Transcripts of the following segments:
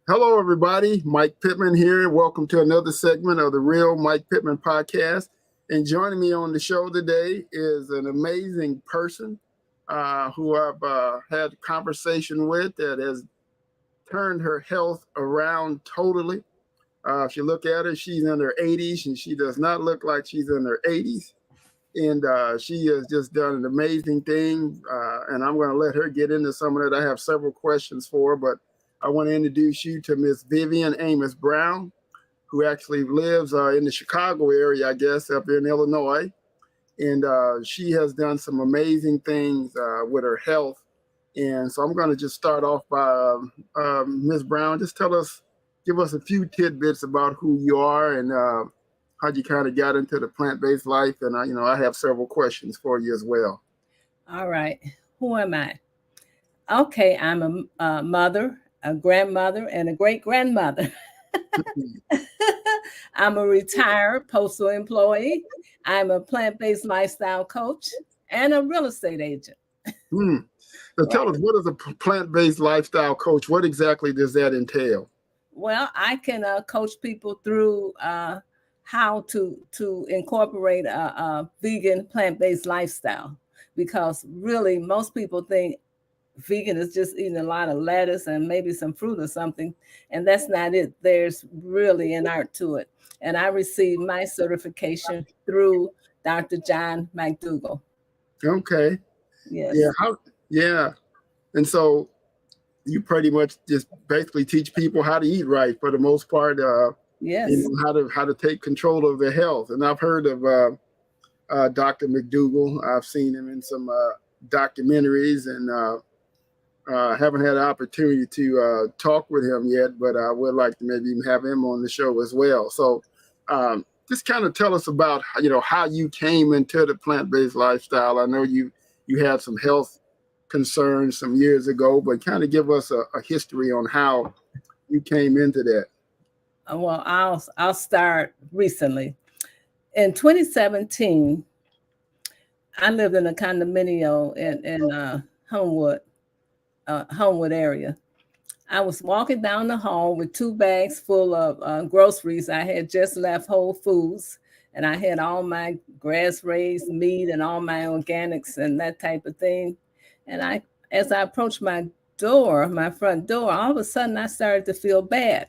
Hello, everybody. Mike Pittman here. Welcome to another segment of the Real Mike Pittman Podcast. And joining me on the show today is an amazing person who I've had a conversation with that has turned her health around totally. If you look at her, she's in her 80s, and she does not look like she's in her 80s. And she has just done an amazing thing. And I'm going to let her get into some of it. I have several questions for her, but I want to introduce you to Miss Vivian Amos Brown, who actually lives in the Chicago area, I guess, up in Illinois. And she has done some amazing things with her health. And so I'm going to just start off by Ms. Brown. Just give us a few tidbits about who you are and how you kind of got into the plant-based life. And I have several questions for you as well. All right. Who am I? Okay, I'm a mother, a grandmother, and a great-grandmother. I'm a retired postal employee. I'm a plant-based lifestyle coach and a real estate agent. So tell us, what is a plant-based lifestyle coach? What exactly does that entail? Well, I can coach people through how to incorporate a vegan plant-based lifestyle, because really most people think vegan is just eating a lot of lettuce and maybe some fruit or something, and that's not it. There's really an art to it. And I received my certification through Dr. John McDougall. Okay. Yes. Yeah. And so you pretty much just basically teach people how to eat right for the most part. Yes. How to take control of their health. And I've heard of Dr. McDougall. I've seen him in some documentaries, and haven't had an opportunity to talk with him yet, but I would like to maybe even have him on the show as well. So just kind of tell us about how you came into the plant-based lifestyle. I know you had some health concerns some years ago, but kind of give us a history on how you came into that. Well, I'll start recently. In 2017, I lived in a condominium in Homewood area. I was walking down the hall with 2 bags full of groceries. I had just left Whole Foods, and I had all my grass-raised meat and all my organics and that type of thing. And as I approached my front door, all of a sudden I started to feel bad.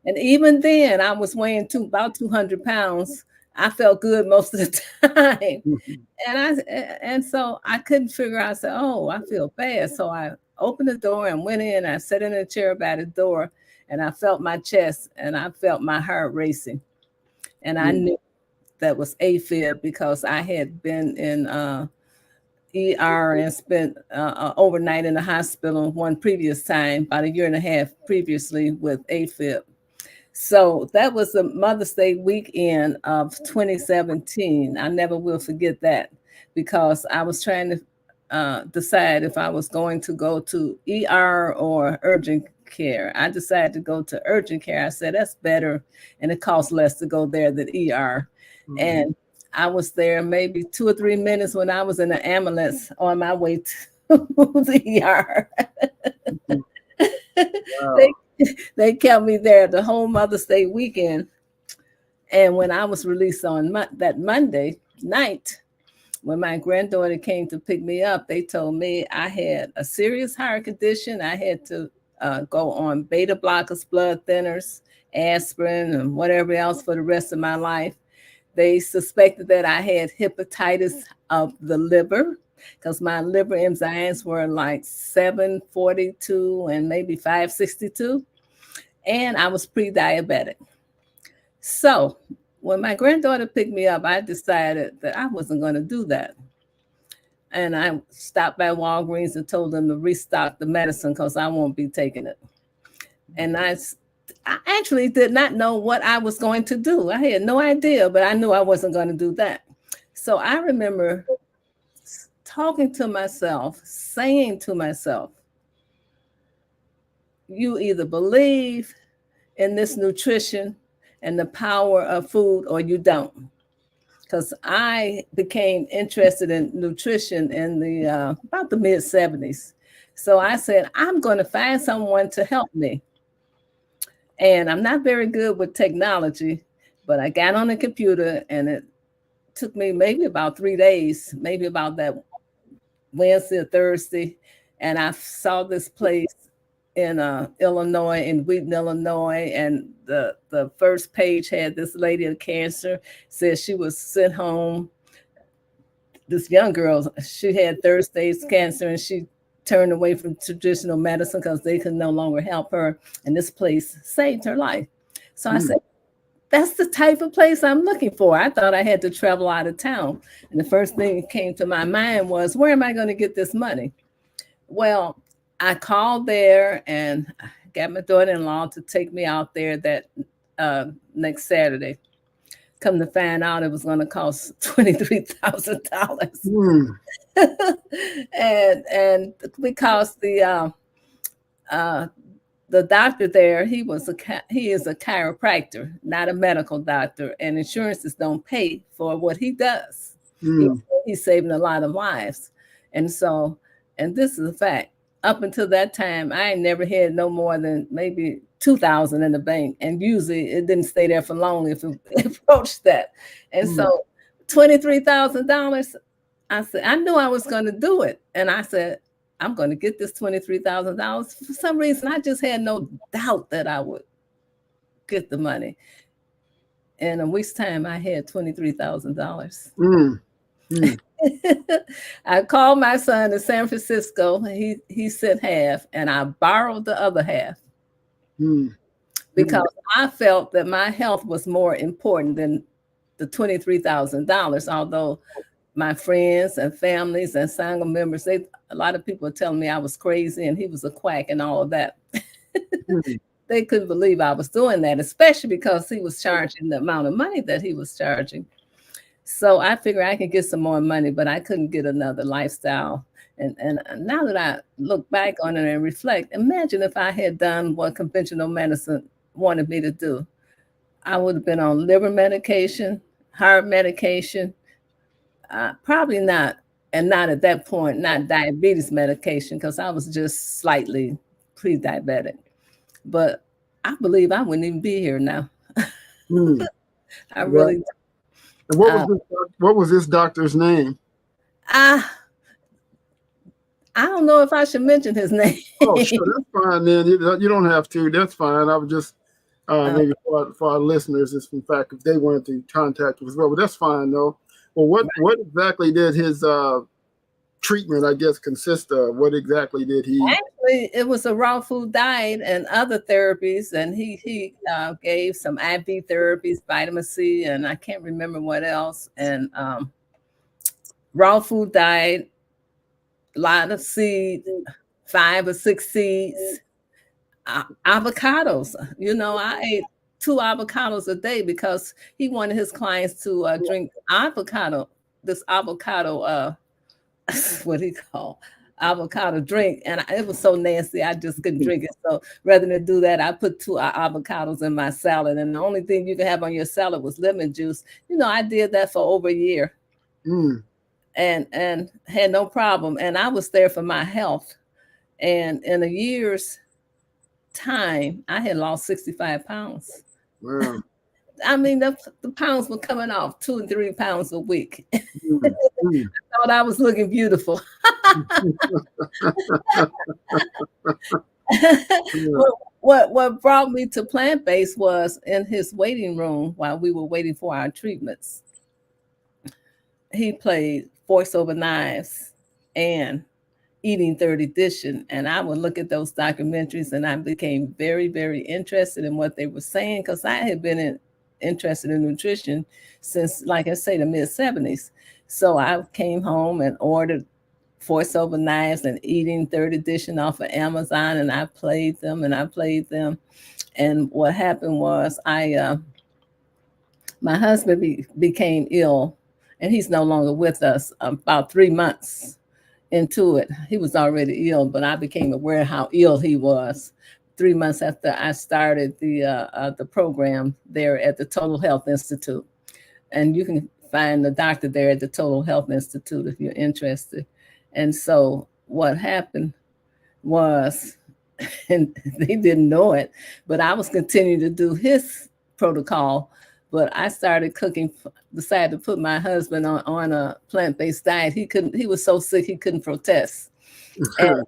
And even then, I was weighing about 200 pounds. I felt good most of the time. And so I couldn't figure out, I said, oh, I feel bad. So I opened the door and went in. I sat in a chair by the door, and I felt my chest, and I felt my heart racing. And I knew that was AFib, because I had been in ER and spent overnight in the hospital one previous time, about a year and a half previously, with AFib. So that was the Mother's Day weekend of 2017. I never will forget that, because I was trying to decide if I was going to go to ER or urgent care. I decided to go to urgent care. I said, that's better, and it costs less to go there than ER. Mm-hmm. And I was there maybe 2 or 3 minutes when I was in an ambulance on my way to the ER. Wow. They kept me there the whole Mother's Day weekend. And when I was released on that Monday night, when my granddaughter came to pick me up, they told me I had a serious heart condition. I had to go on beta blockers, blood thinners, aspirin, and whatever else for the rest of my life. They suspected that I had hepatitis of the liver, because my liver enzymes were like 742 and maybe 562. And I was pre-diabetic. So when my granddaughter picked me up, I decided that I wasn't going to do that. And I stopped by Walgreens and told them to restock the medicine, because I won't be taking it. And I actually did not know what I was going to do. I had no idea, but I knew I wasn't going to do that. So I remember talking to myself, saying to myself, you either believe in this nutrition and the power of food, or you don't. Because I became interested in nutrition in the about the mid-70s. So I said, I'm going to find someone to help me. And I'm not very good with technology, but I got on the computer and it took me maybe about 3 days, maybe about that Wednesday or Thursday. And I saw this place in Illinois, in Wheaton, Illinois. And the first page had this lady with cancer, said she was sent home. This young girl, she had third stage cancer and she turned away from traditional medicine because they could no longer help her. And this place saved her life. So I said, that's the type of place I'm looking for. I thought I had to travel out of town. And the first thing that came to my mind was, where am I going to get this money? Well, I called there and got my daughter-in-law to take me out there that next Saturday. Come to find out it was going to cost $23,000. And because the doctor there, he is a chiropractor, not a medical doctor, and insurances don't pay for what he does. He's saving a lot of lives. And this is a fact. Up until that time, I ain't never had no more than maybe $2,000 in the bank. And usually it didn't stay there for long if it approached that. And so $23,000, I said, I knew I was going to do it. And I said, I'm going to get this $23,000. For some reason, I just had no doubt that I would get the money. In a week's time, I had $23,000. I called my son in San Francisco. He sent half, and I borrowed the other half because I felt that my health was more important than the $23,000. Although my friends and families and Sangha members, a lot of people were telling me I was crazy and he was a quack and all of that. They couldn't believe I was doing that, especially because he was charging the amount of money that he was charging. So I figured I could get some more money, but I couldn't get another lifestyle. And now that I look back on it and reflect, imagine if I had done what conventional medicine wanted me to do. I would have been on liver medication, heart medication, probably not, and not at that point, not diabetes medication, because I was just slightly pre-diabetic. But I believe I wouldn't even be here now. I really do. And what was this doctor's name? I don't know if I should mention his name. Oh, sure, that's fine then. You don't have to. That's fine. I was just maybe for our listeners, if in fact if they wanted to contact you as well, but that's fine though. Well, what exactly did his treatment, I guess, consist of? What exactly did he? Actually, it was a raw food diet and other therapies, and he gave some IV therapies, vitamin C, and I can't remember what else. And raw food diet, a lot of seeds, 5 or 6 seeds, avocados. You know, I ate 2 avocados a day because he wanted his clients to drink avocado. This avocado. What he called avocado drink, and it was so nasty I just couldn't drink it. So rather than do that, I put 2 avocados in my salad, and the only thing you could have on your salad was lemon juice. You know, I did that for over a year, and had no problem. And I was there for my health, and in a year's time, I had lost 65 pounds. Wow. I mean, the pounds were coming off 2 and 3 pounds a week. I thought I was looking beautiful. What brought me to plant-based was in his waiting room while we were waiting for our treatments. He played Forks Over Knives and Eating Third Edition. And I would look at those documentaries and I became very, very interested in what they were saying because I had been interested in nutrition since, like I say, the mid-70s. So I came home and ordered Forks Over Knives and Eating Third Edition off of Amazon, and I played them. And what happened was my husband became ill, and he's no longer with us. About 3 months into it, he was already ill, but I became aware how ill he was 3 months after I started the program there at the Total Health Institute. And you can find the doctor there at the Total Health Institute if you're interested. And so what happened was and they didn't know it, but I was continuing to do his protocol. But I started cooking, decided to put my husband on a plant-based diet. He was so sick he couldn't protest. And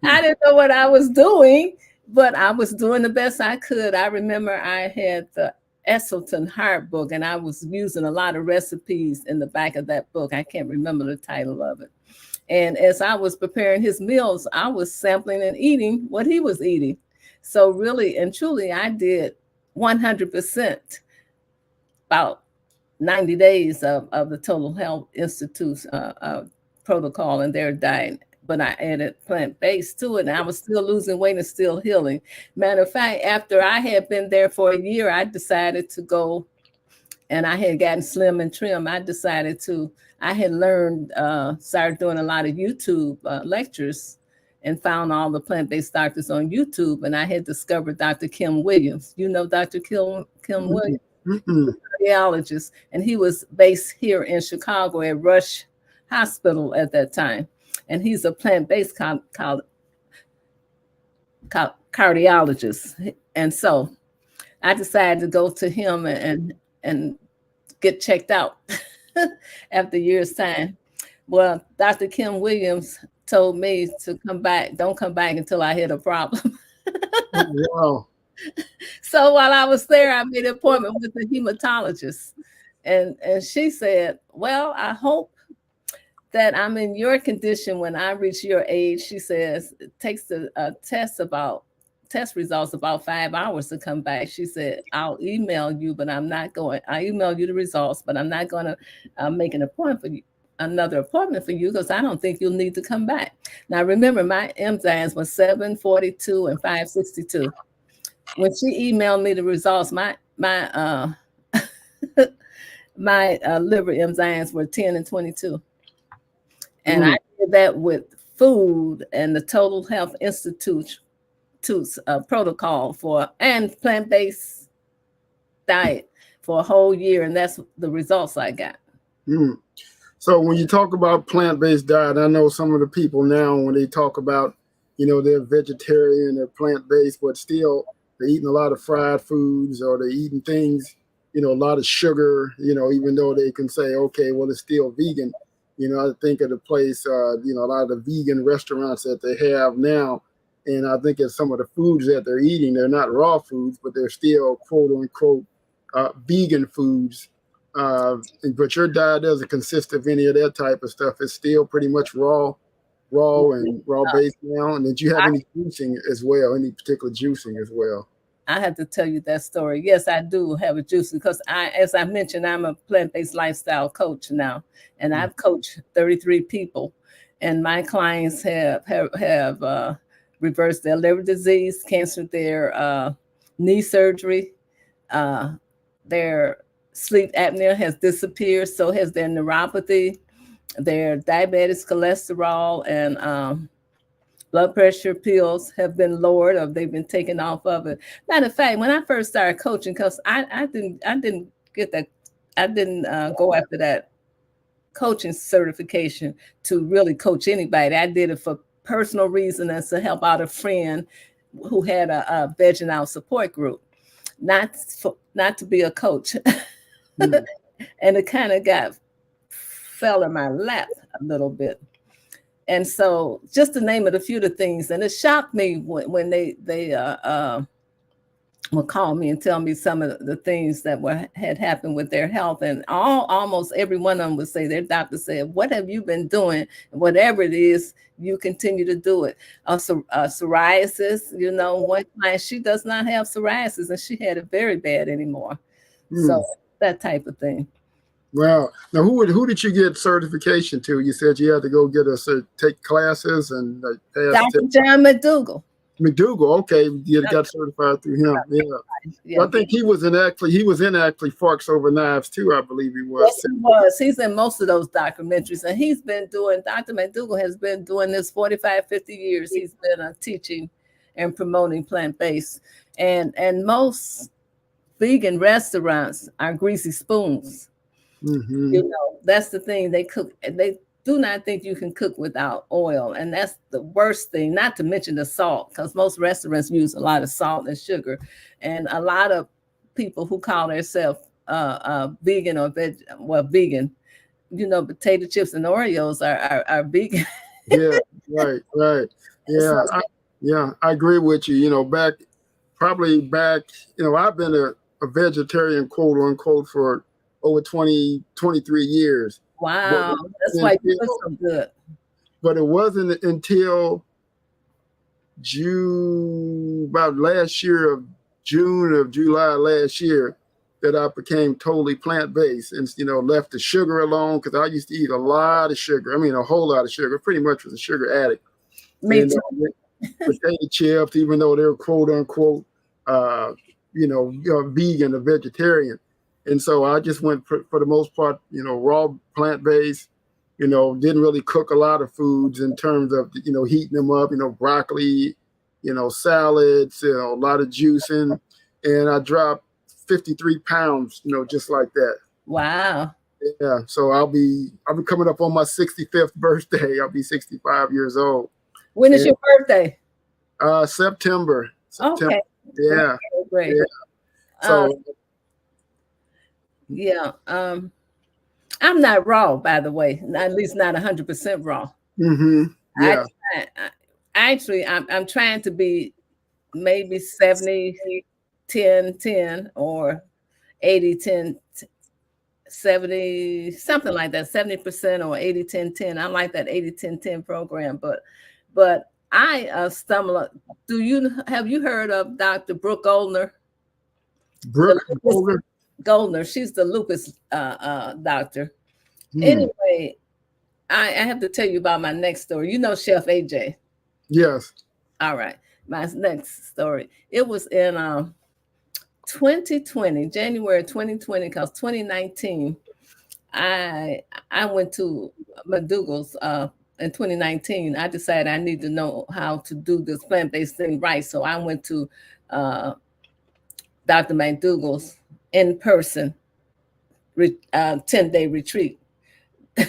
I didn't know what I was doing, but I was doing the best I could. I remember I had the Esselton Heart book, and I was using a lot of recipes in the back of that book. I can't remember the title of it. And as I was preparing his meals, I was sampling and eating what he was eating. So really and truly, I did 100%, about 90 days of the Total Health Institute's protocol and their diet. But I added plant-based to it, and I was still losing weight and still healing. Matter of fact, after I had been there for a year, I decided to go, and I had gotten slim and trim. I had learned, started doing a lot of YouTube lectures and found all the plant-based doctors on YouTube. And I had discovered Dr. Kim Williams. You know Dr. Kim Williams, cardiologist, and he was based here in Chicago at Rush Hospital at that time. And he's a plant-based cardiologist. And so I decided to go to him and get checked out after years' time. Well, Dr. Kim Williams told me to come back. Don't come back until I hit a problem. Wow. So while I was there, I made an appointment with the hematologist. And she said, well, I hope that I'm in your condition when I reach your age. She says it takes the test results about 5 hours to come back. She said, I'll email you, but I email you the results, but I'm not going to make another appointment for you because I don't think you'll need to come back. Now, remember, my enzymes were 742 and 562. When she emailed me the results, my liver enzymes were 10 and 22. And I did that with food and the Total Health Institute's protocol and plant-based diet for a whole year. And that's the results I got. So when you talk about plant-based diet, I know some of the people now, when they talk about, they're vegetarian, they're plant-based, but still they're eating a lot of fried foods or they're eating things, a lot of sugar, even though they can say, okay, well, it's still vegan. I think of the place, a lot of the vegan restaurants that they have now. And I think of some of the foods that they're eating, they're not raw foods, but they're still quote unquote vegan foods. But your diet doesn't consist of any of that type of stuff. It's still pretty much raw and raw based now. And did you have any juicing as well? Any particular juicing as well? I have to tell you that story. Yes, I do have a juice because as I mentioned, I'm a plant-based lifestyle coach now, and I've coached 33 people, and my clients have reversed their liver disease, cancer, their knee surgery, their sleep apnea has disappeared. So has their neuropathy, their diabetes, cholesterol, and blood pressure pills have been lowered or they've been taken off of it. Matter of fact, when I first started coaching, because I didn't get that, I didn't go after that coaching certification to really coach anybody. I did it for personal reasons to help out a friend who had a vegging out support group, not to be a coach. And it kind of fell in my lap a little bit. And so just to name it a few of the things, and it shocked me when they would call me and tell me some of the things that had happened with their health. And almost every one of them would say, their doctor said, what have you been doing? Whatever it is, you continue to do it. Psoriasis, one client, she does not have psoriasis and she had it very bad anymore. So that type of thing. Wow. Now, who did you get certification to? You said you had to go take classes and pass. Dr. John McDougall. McDougall, okay, you got certified through him. Yeah. Well, I think he was in Forks Over Knives too. I believe he was. Yes, he was. He's in most of those documentaries, and Dr. McDougall has been doing this 45, 50 years. He's been teaching and promoting plant-based, and most vegan restaurants are greasy spoons. That's the thing. They cook. They do not think you can cook without oil. And that's the worst thing, not to mention the salt, because most restaurants use a lot of salt and sugar. And a lot of people who call themselves vegan or vegan, potato chips and Oreos are vegan. Yeah, right. Yeah, I agree with you. Back, I've been a vegetarian, quote unquote, for over 23 years. Wow, that's why you look so good. But it wasn't until July last year, that I became totally plant-based and, left the sugar alone, because I used to eat a lot of sugar. I mean, a whole lot of sugar. Pretty much was a sugar addict. Me too. Potato chips, even though they're quote unquote, vegan or vegetarian. And so I just went for the most part, raw plant-based, didn't really cook a lot of foods in terms of, heating them up, broccoli, salads, a lot of juicing. And I dropped 53 pounds, just like that. Wow. Yeah. So I'll be coming up on my 65th birthday. I'll be 65 years old. When is your birthday? September. Okay. Yeah. Great. Yeah. So I'm not raw, by the way, at least not 100% raw. Mm-hmm. Yeah. I'm trying to be maybe 70-10-10 or 80-10, 70, something like that, 70% or 80-10-10. I like that 80-10-10 program, but I stumble. Have you heard of Dr. Brooke Goldner? Goldner, she's the lupus doctor. Anyway, I have to tell you about my next story. Chef AJ. Yes. All right. My next story. It was in 2020, January 2020, because 2019, I went to McDougall's in 2019. I decided I need to know how to do this plant-based thing right. So I went to Dr. McDougall's in-person 10-day retreat.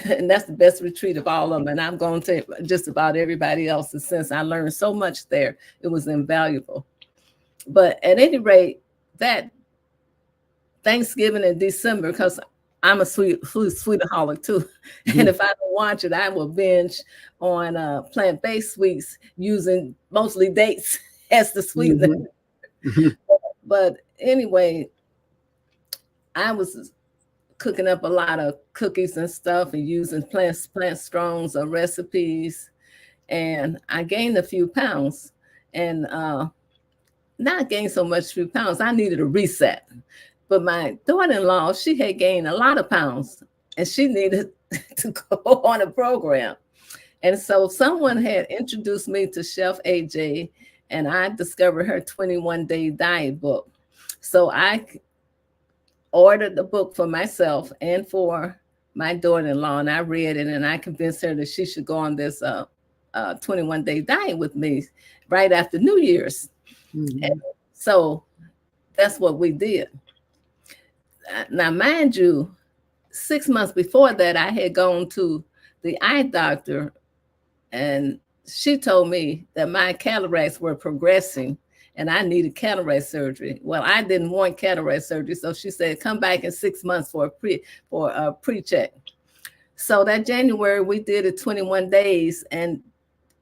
And that's the best retreat of all of them. And I'm going to just about everybody else's since I learned so much there. It was invaluable. But at any rate, that Thanksgiving in December, because I'm a sweetaholic too. Mm-hmm. And if I don't watch it, I will binge on plant-based sweets using mostly dates as the sweetener. Mm-hmm. But anyway, I was cooking up a lot of cookies and stuff and using plant strongs or recipes. And I gained a few pounds and not gained so much few pounds. I needed a reset. But my daughter-in-law, she had gained a lot of pounds and she needed to go on a program. And so someone had introduced me to Chef AJ and I discovered her 21-day diet book. So I ordered the book for myself and for my daughter-in-law, and I read it, and I convinced her that she should go on this 21-day diet with me right after New Year's. Mm-hmm. And so that's what we did. Now, mind you, 6 months before that, I had gone to the eye doctor, and she told me that my cataracts were progressing and I needed cataract surgery. Well, I didn't want cataract surgery. So she said, come back in 6 months for a pre-check. So that January, we did it 21 days. And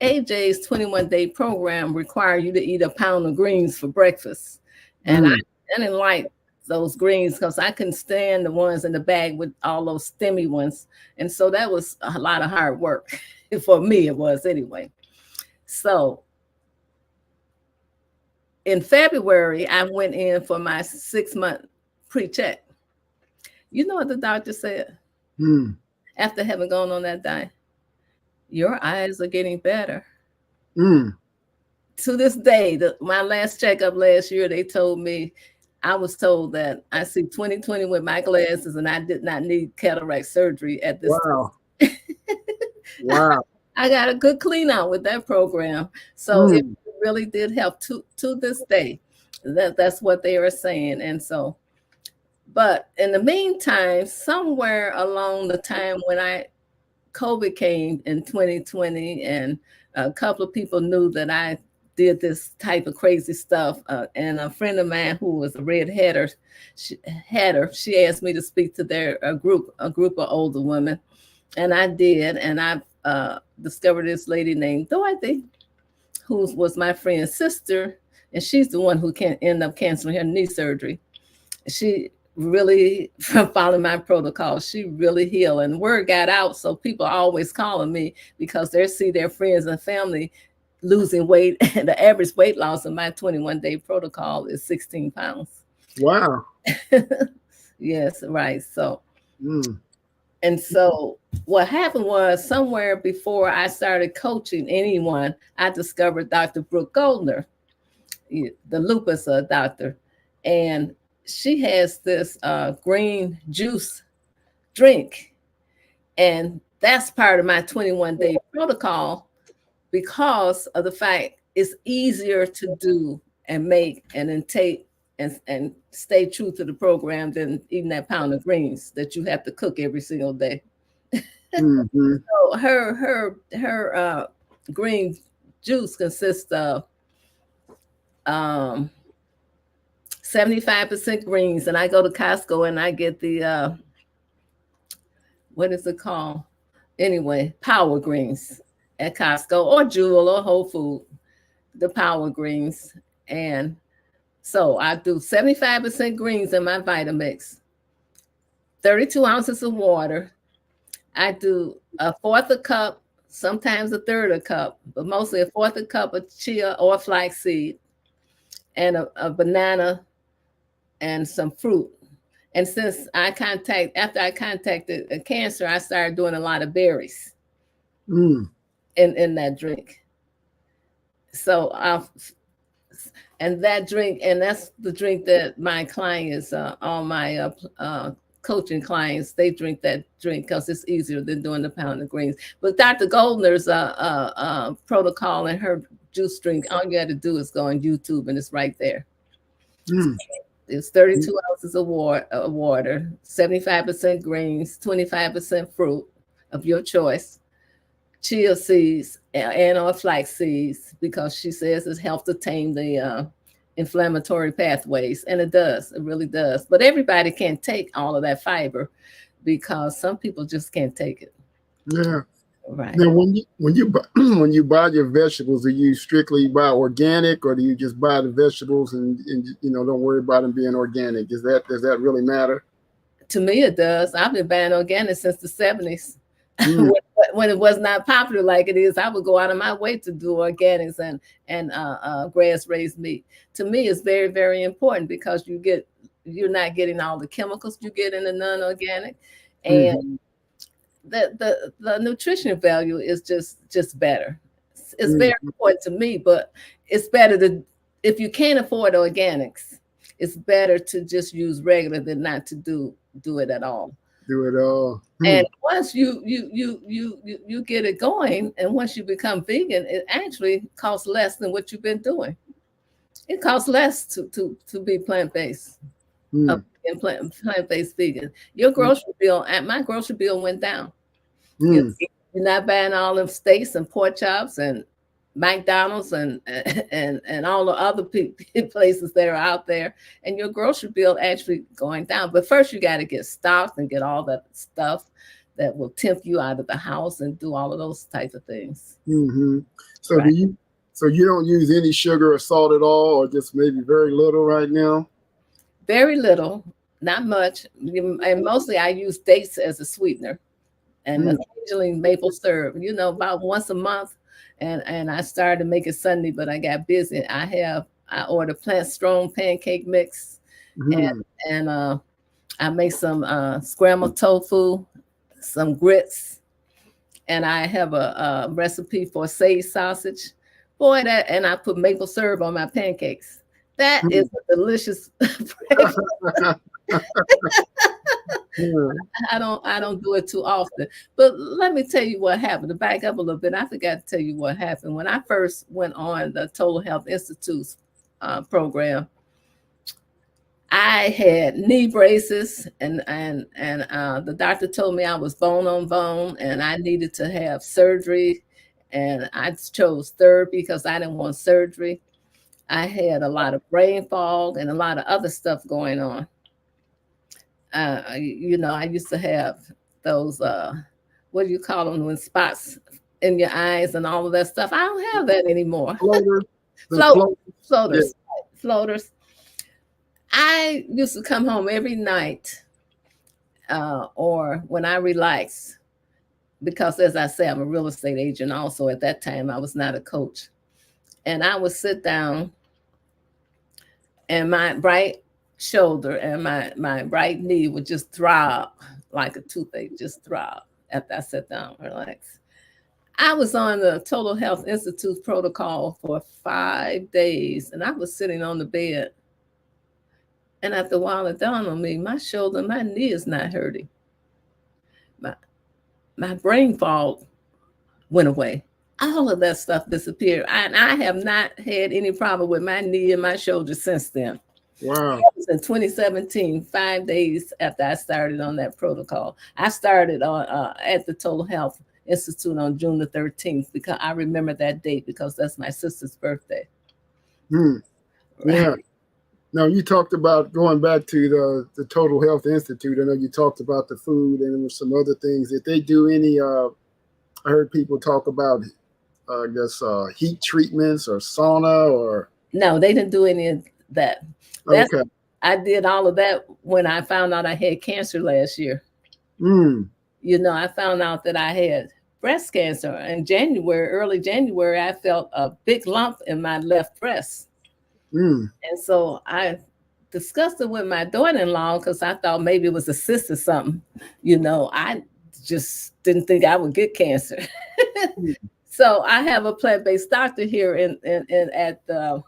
AJ's 21-day program required you to eat a pound of greens for breakfast. And I didn't like those greens because I couldn't stand the ones in the bag with all those stemmy ones. And so that was a lot of hard work. For me, it was anyway. So in February, I went in for my 6-month pre-check. You know what the doctor said? After having gone on that diet? Your eyes are getting better. To this day, my last checkup last year, they told me, I was told that I see 20/20 with my glasses and I did not need cataract surgery at this time. Wow. I got a good clean out with that program. So it really did help to this day. That's what they were saying. And so, but in the meantime, somewhere along the time when I COVID came in 2020, and a couple of people knew that I did this type of crazy stuff. And a friend of mine who was a red hatter, she asked me to speak to their group of older women. And I did. And I discovered this lady named Dorothy, who was my friend's sister. And she's the one who can end up canceling her knee surgery. She really, from following my protocol, she really healed. And word got out. So people are always calling me because they see their friends and family losing weight. The average weight loss in my 21-day protocol is 16 pounds. Wow. Yes, right. So, and so what happened was, somewhere before I started coaching anyone, I discovered Dr. Brooke Goldner, the lupus doctor. And she has this green juice drink. And that's part of my 21-day protocol, because of the fact it's easier to do and make and then take and stay true to the program than eating that pound of greens that you have to cook every single day. So her green juice consists of 75% greens, and I go to Costco and I get the what is it called? Anyway, power greens at Costco or Jewel or Whole Food, the power greens. And so I do 75% greens in my Vitamix, 32 ounces of water. I do a fourth a cup, sometimes a third a cup, but mostly a fourth a cup of chia or flaxseed, and a banana and some fruit. And since after I contacted cancer, I started doing a lot of berries in that drink. So and that drink, and that's the drink that my clients, all my coaching clients, they drink that drink because it's easier than doing the pound of greens. But Dr. Goldner's protocol and her juice drink, all you got to do is go on YouTube and it's right there. It's 32 ounces of water, 75% greens, 25% fruit of your choice, chia seeds and or flax seeds, because she says it helps to tame the inflammatory pathways. And it does. It really does. But everybody can't take all of that fiber because some people just can't take it. Yeah. Right. Now, when you buy your vegetables, do you strictly buy organic, or do you just buy the vegetables and don't worry about them being organic? Does that really matter? To me, it does. I've been buying organic since the 70s. When it was not popular like it is, I would go out of my way to do organics and grass-raised meat. To me, it's very, very important because you're not getting all the chemicals you get in the non-organic, and the nutrition value is just better. It's very important to me, but it's better if you can't afford organics, it's better to just use regular than not to do it at all. And once you get it going, and once you become vegan, it actually costs less than what you've been doing. It costs less to be plant-based. Plant-based vegan. Your grocery bill, my grocery bill went down. You're not buying all them steaks and pork chops and McDonald's and all the other places that are out there, and your grocery bill actually going down. But first you got to get stocked and get all that stuff that will tempt you out of the house and do all of those types of things. So right. So you don't use any sugar or salt at all, or just maybe very little right now? Very little, not much. And mostly I use dates as a sweetener, and occasionally maple syrup, about once a month. And I started to make it Sunday, but I got busy. I ordered Plant Strong pancake mix, and I make some scrambled tofu, some grits, and I have a recipe for sage sausage. Boy, and I put maple syrup on my pancakes. That is a delicious breakfast. I don't do it too often. But let me tell you what happened. To back up a little bit, I forgot to tell you what happened. When I first went on the Total Health Institute's program, I had knee braces, and the doctor told me I was bone on bone, and I needed to have surgery. And I chose therapy because I didn't want surgery. I had a lot of brain fog and a lot of other stuff going on. I used to have those what do you call them when spots in your eyes and all of that stuff. I don't have that anymore. Floaters. Floaters. Floaters. I used to come home every night or when I relax, because as I say, I'm a real estate agent also. At that time, I was not a coach. And I would sit down and my right shoulder and my right knee would just throb like a toothache, just throb after I sat down, relax. I was on the Total Health Institute protocol for 5 days, and I was sitting on the bed. And after a while, it dawned on me, my shoulder, my knee is not hurting. My brain fog went away. All of that stuff disappeared. And I have not had any problem with my knee and my shoulder since then. Wow. That was in 2017, 5 days after I started on that protocol. I started on at the Total Health Institute on June the 13th, because I remember that date because that's my sister's birthday. Yeah. Now, you talked about going back to the Total Health Institute. I know you talked about the food and there were some other things. Did they do any, I heard people talk about, I guess, heat treatments or sauna or? No, they didn't do any of that. Okay. I did all of that when I found out I had cancer last year. I found out that I had breast cancer in January, early January. I felt a big lump in my left breast. And so I discussed it with my daughter-in-law because I thought maybe it was a cyst or something. I just didn't think I would get cancer. So I have a plant-based doctor here at the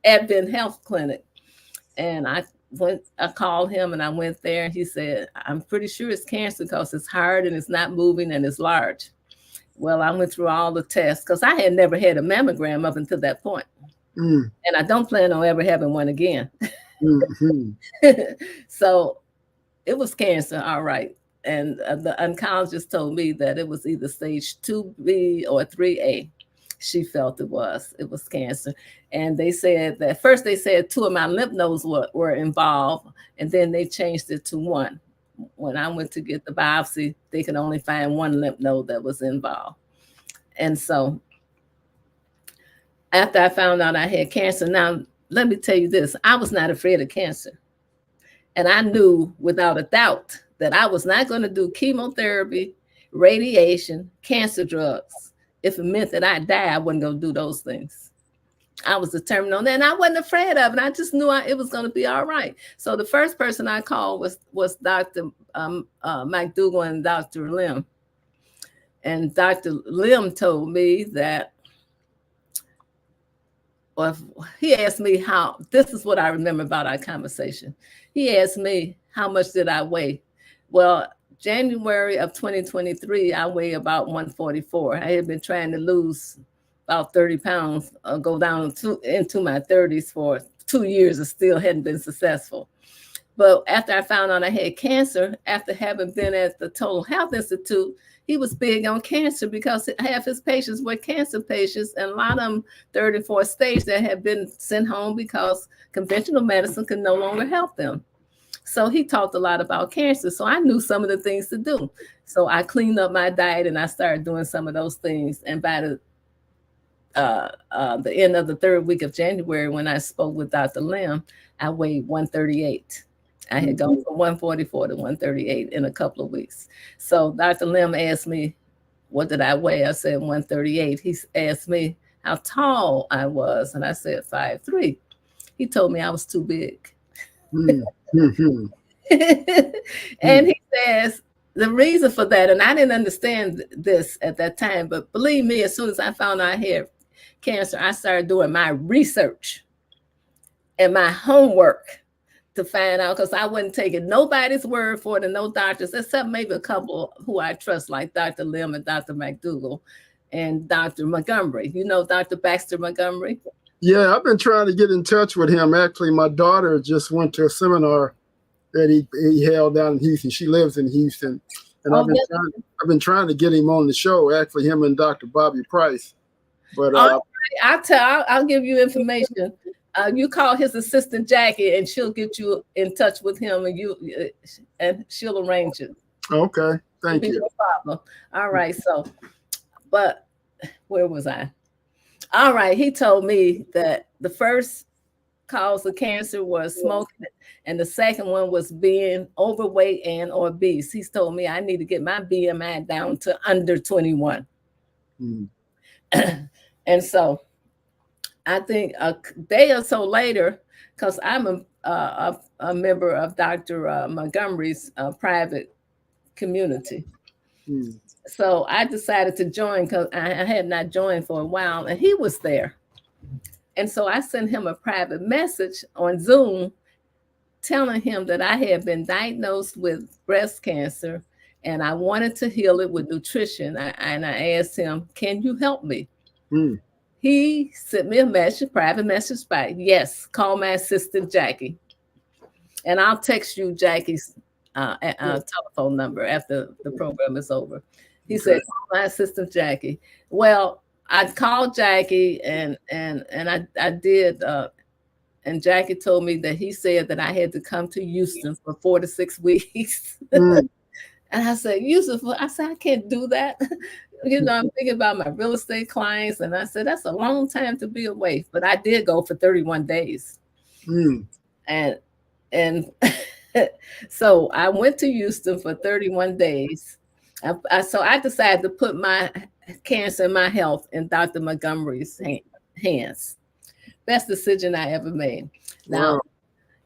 Advent Health Clinic. And I called him and I went there, and he said, I'm pretty sure it's cancer because it's hard and it's not moving and it's large. Well, I went through all the tests because I had never had a mammogram up until that point. And I don't plan on ever having one again. So it was cancer, all right. And the oncologist told me that it was either stage 2B or 3A. She felt it was cancer. And they said that first they said 2 of my lymph nodes were involved, and then they changed it to 1. When I went to get the biopsy, they could only find 1 lymph node that was involved. And so after I found out I had cancer, now let me tell you this, I was not afraid of cancer. And I knew without a doubt that I was not going to do chemotherapy, radiation, cancer drugs. If it meant that I'd die, I wasn't going to do those things. I was determined on that, and I wasn't afraid of it. I just knew it was going to be all right. So the first person I called was Dr. McDougall and Dr. Lim. And Dr. Lim told me that, well, he asked me this is what I remember about our conversation. He asked me, how much did I weigh? Well, January of 2023, I weigh about 144. I had been trying to lose about 30 pounds, go down into my 30s for 2 years, and still hadn't been successful. But after I found out I had cancer, after having been at the Total Health Institute, he was big on cancer because half his patients were cancer patients, and a lot of them 3rd and 4th stage that had been sent home because conventional medicine could no longer help them. So he talked a lot about cancer. So I knew some of the things to do. So I cleaned up my diet and I started doing some of those things. And by the end of the 3rd week of January, when I spoke with Dr. Lim, I weighed 138. I had gone from 144 to 138 in a couple of weeks. So Dr. Lim asked me, what did I weigh? I said 138. He asked me how tall I was, and I said 5'3". He told me I was too big. And he says the reason for that, and I didn't understand this at that time, but believe me, as soon as I found out I had cancer, I started doing my research and my homework to find out, because I wasn't taking nobody's word for it, and no doctors, except maybe a couple who I trust, like Dr. Lim and Dr. McDougall and Dr. Montgomery. You know Dr. Baxter Montgomery? Yeah, I've been trying to get in touch with him. Actually, my daughter just went to a seminar that he held down in Houston. She lives in Houston, and I've been trying to get him on the show. Actually, him and Dr. Bobby Price. But I'll give you information. You call his assistant Jackie, and she'll get you in touch with him, and she'll arrange it. Okay, thank you. No problem. All right. So, but where was I? All right. He told me that the first cause of cancer was smoking, and the second one was being overweight and obese. He's told me I need to get my BMI down to under 21. And so I think a day or so later, because I'm a member of Dr. Montgomery's private community. So I decided to join because I had not joined for a while, and he was there. And so I sent him a private message on Zoom telling him that I had been diagnosed with breast cancer and I wanted to heal it with nutrition. And I asked him, can you help me? He sent me a private message back. Yes, call my assistant Jackie. And I'll text you Jackie's telephone number after the program is over. He said, call my assistant Jackie. Well, I called Jackie and I did. And Jackie told me that he said that I had to come to Houston for 4 to 6 weeks. And I said, Houston, I said, I can't do that. I'm thinking about my real estate clients. And I said, that's a long time to be away. But I did go for 31 days. And so I went to Houston for 31 days. So I decided to put my cancer and my health in Dr. Montgomery's hands. Best decision I ever made. Now,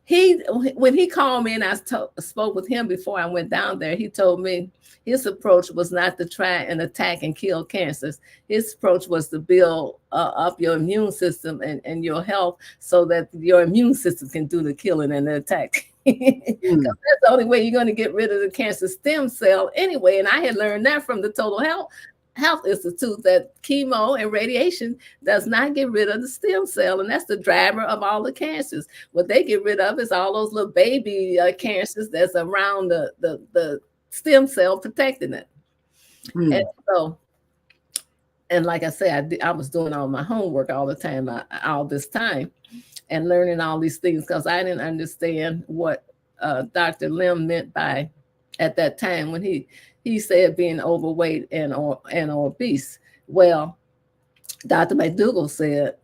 when he called me and I spoke with him before I went down there, he told me his approach was not to try and attack and kill cancers. His approach was to build up your immune system and your health so that your immune system can do the killing and the attack. That's the only way you're going to get rid of the cancer stem cell anyway. And I had learned that from the Total Health Institute, that chemo and radiation does not get rid of the stem cell, and that's the driver of all the cancers. What they get rid of is all those little baby cancers that's around the stem cell protecting it. And so, and like I said, I was doing all my homework all the time, all this time, and learning all these things because I didn't understand what Dr. Lim meant by at that time when he said being overweight and obese. Well, Dr. McDougall said,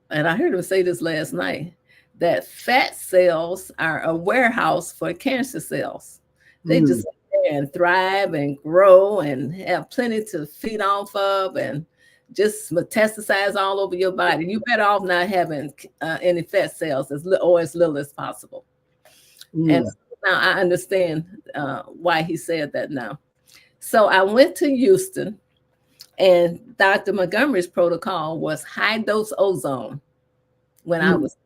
and I heard him say this last night, that fat cells are a warehouse for cancer cells. They just sit there and thrive and grow and have plenty to feed off of and just metastasize all over your body. You better off not having any fat cells or as little as possible. And now I understand why he said that now. So I went to Houston, and Dr. Montgomery's protocol was high dose ozone when I was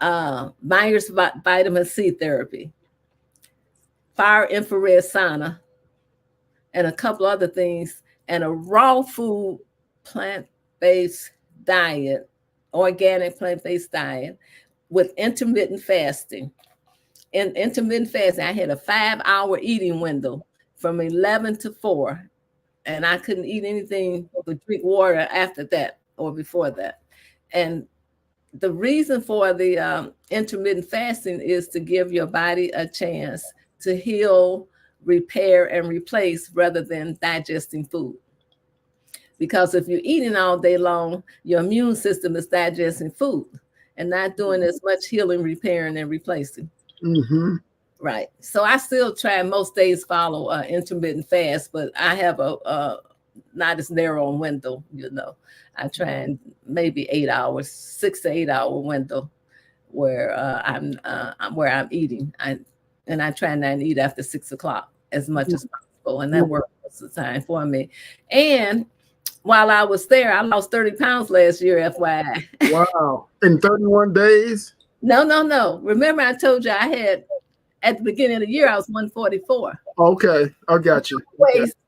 there. Myers vitamin C therapy, far infrared sauna, and a couple other things, and a raw food plant-based diet, organic plant-based diet with intermittent fasting. In intermittent fasting, I had a 5-hour eating window from 11 to 4, and I couldn't eat anything but drink water after that or before that. And the reason for the intermittent fasting is to give your body a chance to heal, repair, and replace rather than digesting food. Because if you're eating all day long, your immune system is digesting food and not doing as much healing, repairing, and replacing. Right. So I still try most days follow intermittent fast, but I have a not as narrow a window, I try and maybe 8 hours, 6 to 8 hour window where I'm eating. I try not to eat after 6 o'clock as much as possible. And that works most of the time for me. And while I was there, I lost 30 pounds last year, FYI. Wow. In 31 days? No. Remember I told you I had, at the beginning of the year, I was 144. Okay, I got you.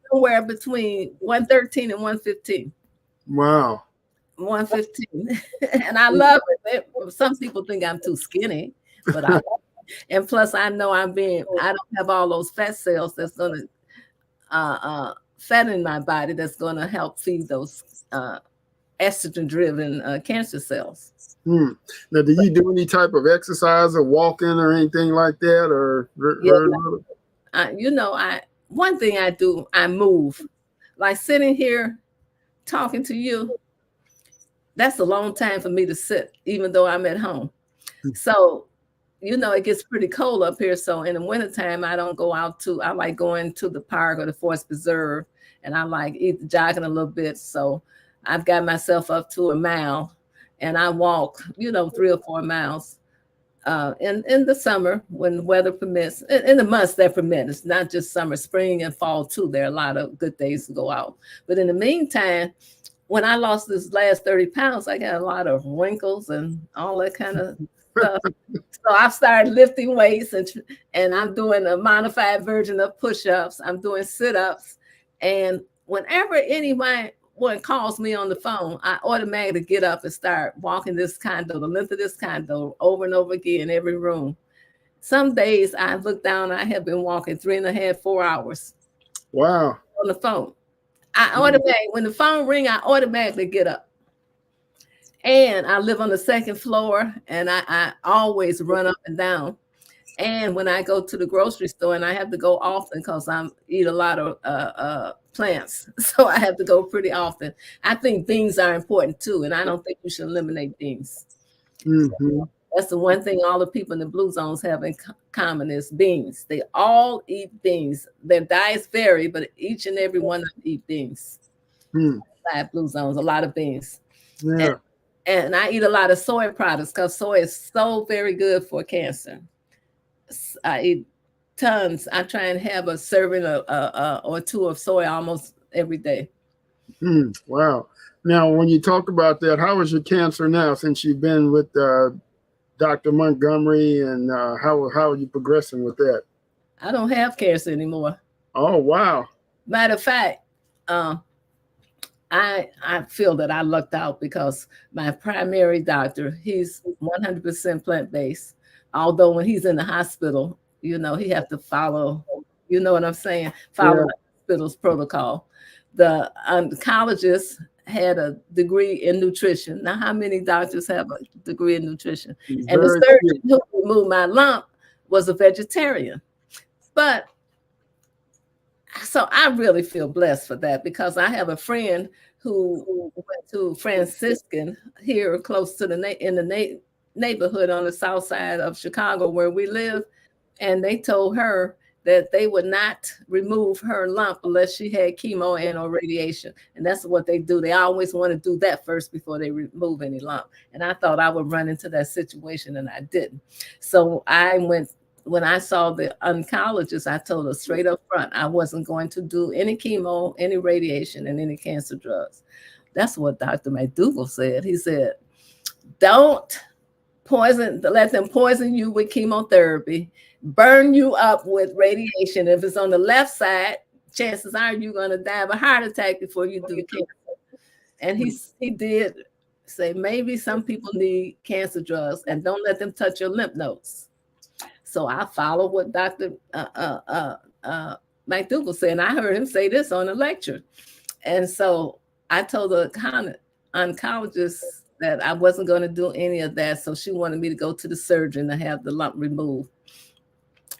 Somewhere between 113 and 115. Wow. 115. And I love it. Some people think I'm too skinny, but I and plus I know I don't have all those fat cells that's gonna fat in my body that's gonna help feed those estrogen driven cancer cells. Now, do you do any type of exercise or walking or anything like that? Or one thing I do, I move. Like sitting here talking to you, that's a long time for me to sit, even though I'm at home. So, it gets pretty cold up here. So in the wintertime, I don't go out I like going to the park or the Forest Preserve, and I like jogging a little bit. So I've got myself up to a mile, and I walk, 3 or 4 miles in the summer when the weather permits, in the months that permit. It's not just summer, spring and fall too. There are a lot of good days to go out. But in the meantime, when I lost this last 30 pounds, I got a lot of wrinkles and all that kind of stuff. So I've started lifting weights, and I'm doing a modified version of push-ups. I'm doing sit-ups. And whenever anyone calls me on the phone, I automatically get up and start walking this condo, the length of this condo, over and over again, every room. Some days I look down, I have been walking 3.5, 4 hours. Wow. On the phone. When the phone rings, I automatically get up. And I live on the second floor, and I always run up and down. And when I go to the grocery store, and I have to go often because I eat a lot of plants, so I have to go pretty often. I think beans are important too, and I don't think we should eliminate beans. So that's the one thing all the people in the blue zones have in common is beans. They all eat beans. Their diets vary, but each and every one of them eat beans. 5 blue zones, a lot of beans. Yeah. And I eat a lot of soy products because soy is so very good for cancer. I eat tons. I try and have a serving or 2 of soy almost every day. Wow. Now, when you talk about that, how is your cancer now since you've been with Dr. Montgomery, and how are you progressing with that? I don't have cancer anymore. Oh, wow. Matter of fact, I feel that I lucked out because my primary doctor, he's 100% plant-based. Although when he's in the hospital, he have to follow, you know what I'm saying? Follow the hospital's protocol. The oncologist had a degree in nutrition. Now, how many doctors have a degree in nutrition? And the surgeon who removed my lump was a vegetarian. But so I really feel blessed for that because I have a friend who went to Franciscan here close to in the neighborhood on the south side of Chicago where we live. And they told her that they would not remove her lump unless she had chemo and or radiation. And that's what they do. They always want to do that first before they remove any lump. And I thought I would run into that situation, and I didn't. So when I saw the oncologist, I told her straight up front, I wasn't going to do any chemo, any radiation, and any cancer drugs. That's what Dr. McDougall said. He said, don't let them poison you with chemotherapy, burn you up with radiation. If it's on the left side, chances are you're going to die of a heart attack before you do cancer. And he did say, maybe some people need cancer drugs, and don't let them touch your lymph nodes. So I followed what Dr. McDougall said, and I heard him say this on a lecture. And so I told the oncologist that I wasn't going to do any of that. So she wanted me to go to the surgeon to have the lump removed.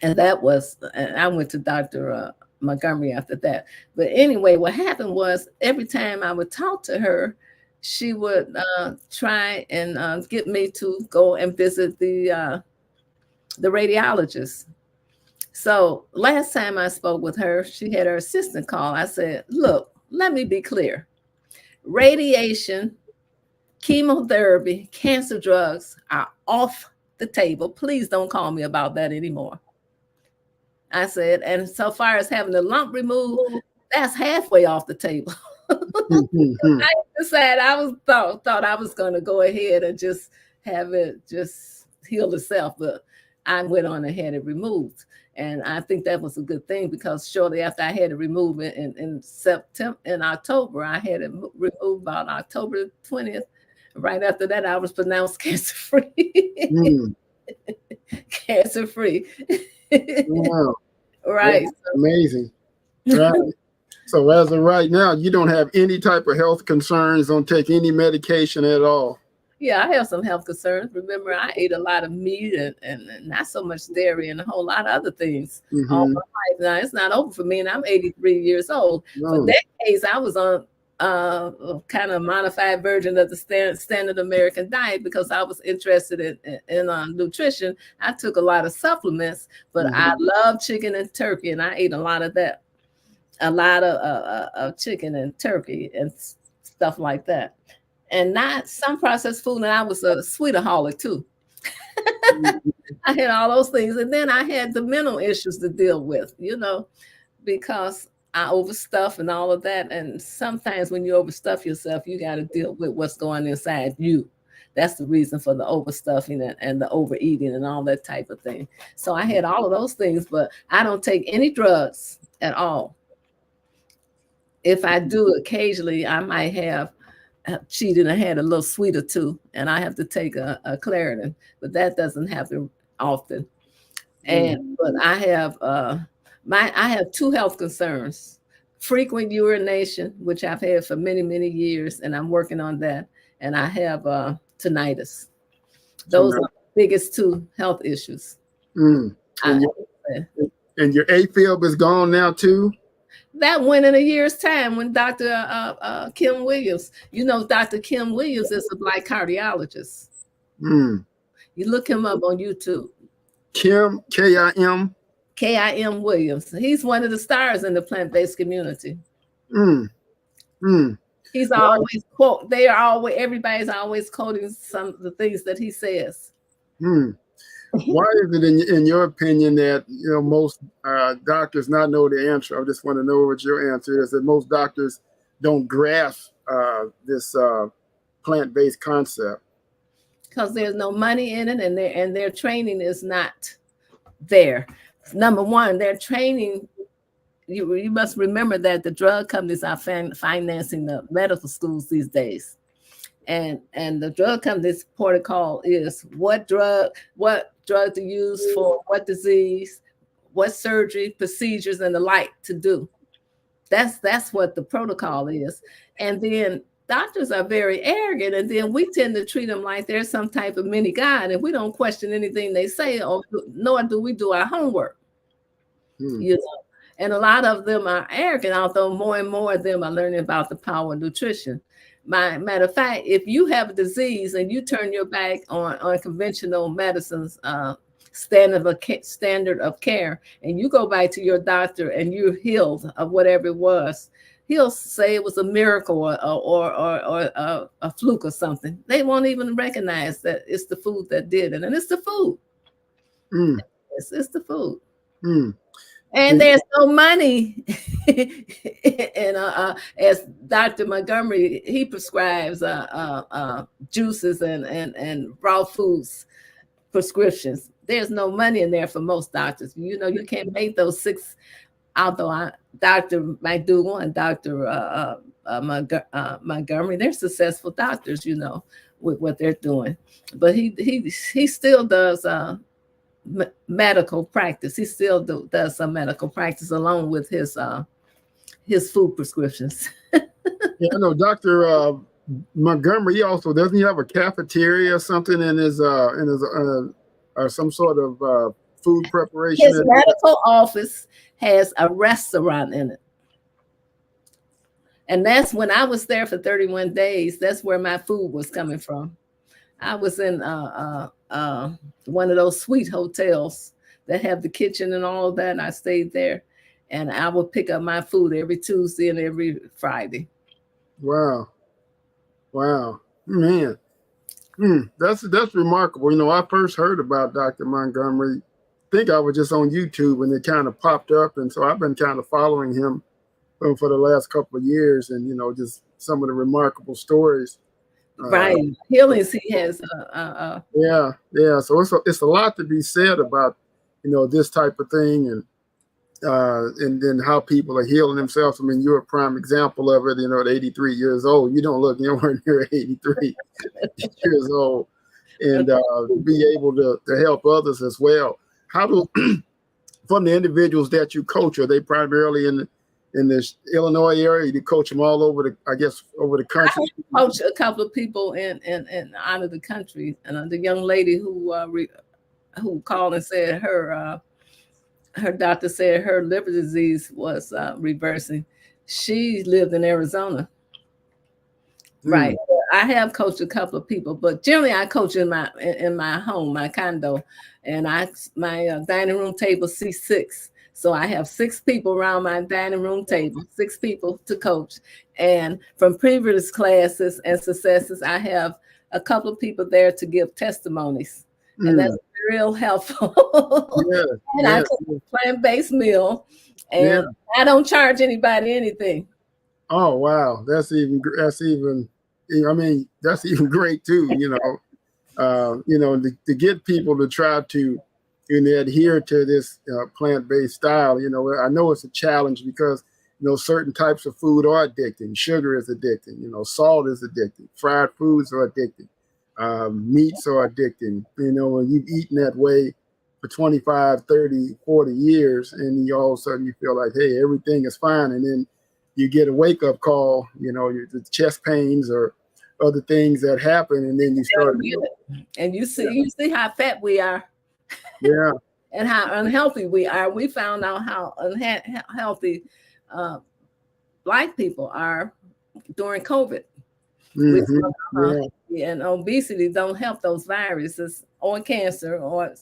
And I went to Dr. Montgomery after that. But anyway, what happened was every time I would talk to her, she would try and get me to go and visit the radiologist. So last time I spoke with her, she had her assistant call. I said, look, let me be clear. Radiation, chemotherapy, cancer drugs are off the table. Please don't call me about that anymore. I said, and so far as having the lump removed, that's halfway off the table. I decided thought I was going to go ahead and just have it just heal itself. But I went on and had it removed. And I think that was a good thing, because shortly after I had it removed in October, I had it removed about October 20th. Right after that, I was pronounced cancer-free. Mm. Cancer-free. Wow. Right. That's amazing. Right. So as of right now, you don't have any type of health concerns, don't take any medication at all. Yeah, I have some health concerns. Remember, I ate a lot of meat and not so much dairy and a whole lot of other things all my life. Now, it's not over for me, and I'm 83 years old. For decades, I was on kind of modified version of the standard American diet, because I was interested in nutrition. I took a lot of supplements, but I love chicken and turkey, and I ate a lot of that. A lot of chicken and turkey and stuff like that. And not some processed food. And I was a sweetaholic too. I had all those things. And then I had the mental issues to deal with, because I overstuff and all of that. And sometimes when you overstuff yourself, you got to deal with what's going inside you. That's the reason for the overstuffing and the overeating and all that type of thing. So I had all of those things, but I don't take any drugs at all. If I do occasionally, I might have cheated and had a little sweet or two, and I have to take a Claritin, but that doesn't happen often. And but I have two health concerns: frequent urination, which I've had for many, many years, and I'm working on that, and I have tinnitus. Those are the biggest two health issues. And your AFib is gone now too? That went in a year's time when Dr. Kim Williams, Dr. Kim Williams is a Black cardiologist. You look him up on YouTube. Kim, K-I-M? K-I-M Williams. He's one of the stars in the plant-based community. He's always everybody's always quoting some of the things that he says. Why is it in your opinion that most doctors not know the answer? I just want to know what your answer is. That most doctors don't grasp this plant-based concept because there's no money in it, and their training is not there. Number one, their training. You must remember that the drug companies are financing the medical schools these days. And the drug company's protocol is what drug to use for what disease, what surgery, procedures, and the like to do. That's what the protocol is. And then doctors are very arrogant, and then we tend to treat them like they're some type of mini god, and we don't question anything they say, or nor do we do our homework. And a lot of them are arrogant, although more and more of them are learning about the power of nutrition. Matter of fact, if you have a disease and you turn your back on conventional medicine's standard of care, and you go back to your doctor and you're healed of whatever it was, he'll say it was a miracle or a fluke or something. They won't even recognize that it's the food that did it, and it's the food. It's the food. And there's no money. And as Dr. Montgomery, he prescribes juices and raw foods prescriptions. There's no money in there for most doctors. You can't make those six. Although Dr. McDougall and Dr. Montgomery, they're successful doctors, with what they're doing. But he still does medical practice. He still does some medical practice along with his food prescriptions. Yeah, I know Dr. Montgomery. He also doesn't he have a cafeteria or something in his or some sort of food preparation? His medical office has a restaurant in it, and that's when I was there for 31 days. That's where my food was coming from. I was in one of those suite hotels that have the kitchen and all of that. And I stayed there, and I would pick up my food every Tuesday and every Friday. Wow, man, that's remarkable. I first heard about Dr. Montgomery. I think I was just on YouTube and it kind of popped up, and so I've been kind of following him for the last couple of years, and just some of the remarkable stories Right. Healings he has. Yeah. So it's a lot to be said about, this type of thing, and then how people are healing themselves. I mean, you're a prime example of it. At 83 years old, you don't look anywhere near 83 years old, and be able to help others as well. How do from the individuals that you coach, are they primarily in this Illinois area? You coach them all over the country. I coach a couple of people in out of the country, and the young lady who called and said her doctor said her liver disease was reversing. She lived in Arizona. Right. I have coached a couple of people, but generally I coach in my home, my condo, and my dining room table C6. So I have 6 people around my dining room table, 6 people to coach. And from previous classes and successes, I have a couple of people there to give testimonies. And that's real helpful. And I cook a plant-based meal, and I don't charge anybody anything. Oh wow, that's even great too. To get people to try to adhere to this plant-based style. I know it's a challenge because certain types of food are addicting. Sugar is addicting. Salt is addicting. Fried foods are addicting. Meats are addicting. When you've eaten that way for 25, 30, 40 years, and you all of a sudden you feel like, hey, everything is fine, and then you get a wake-up call, the chest pains or other things that happen, and then you start. And you see how fat we are. Yeah. And how unhealthy we are. We found out how unhealthy Black people are during COVID. And obesity don't help those viruses or cancer or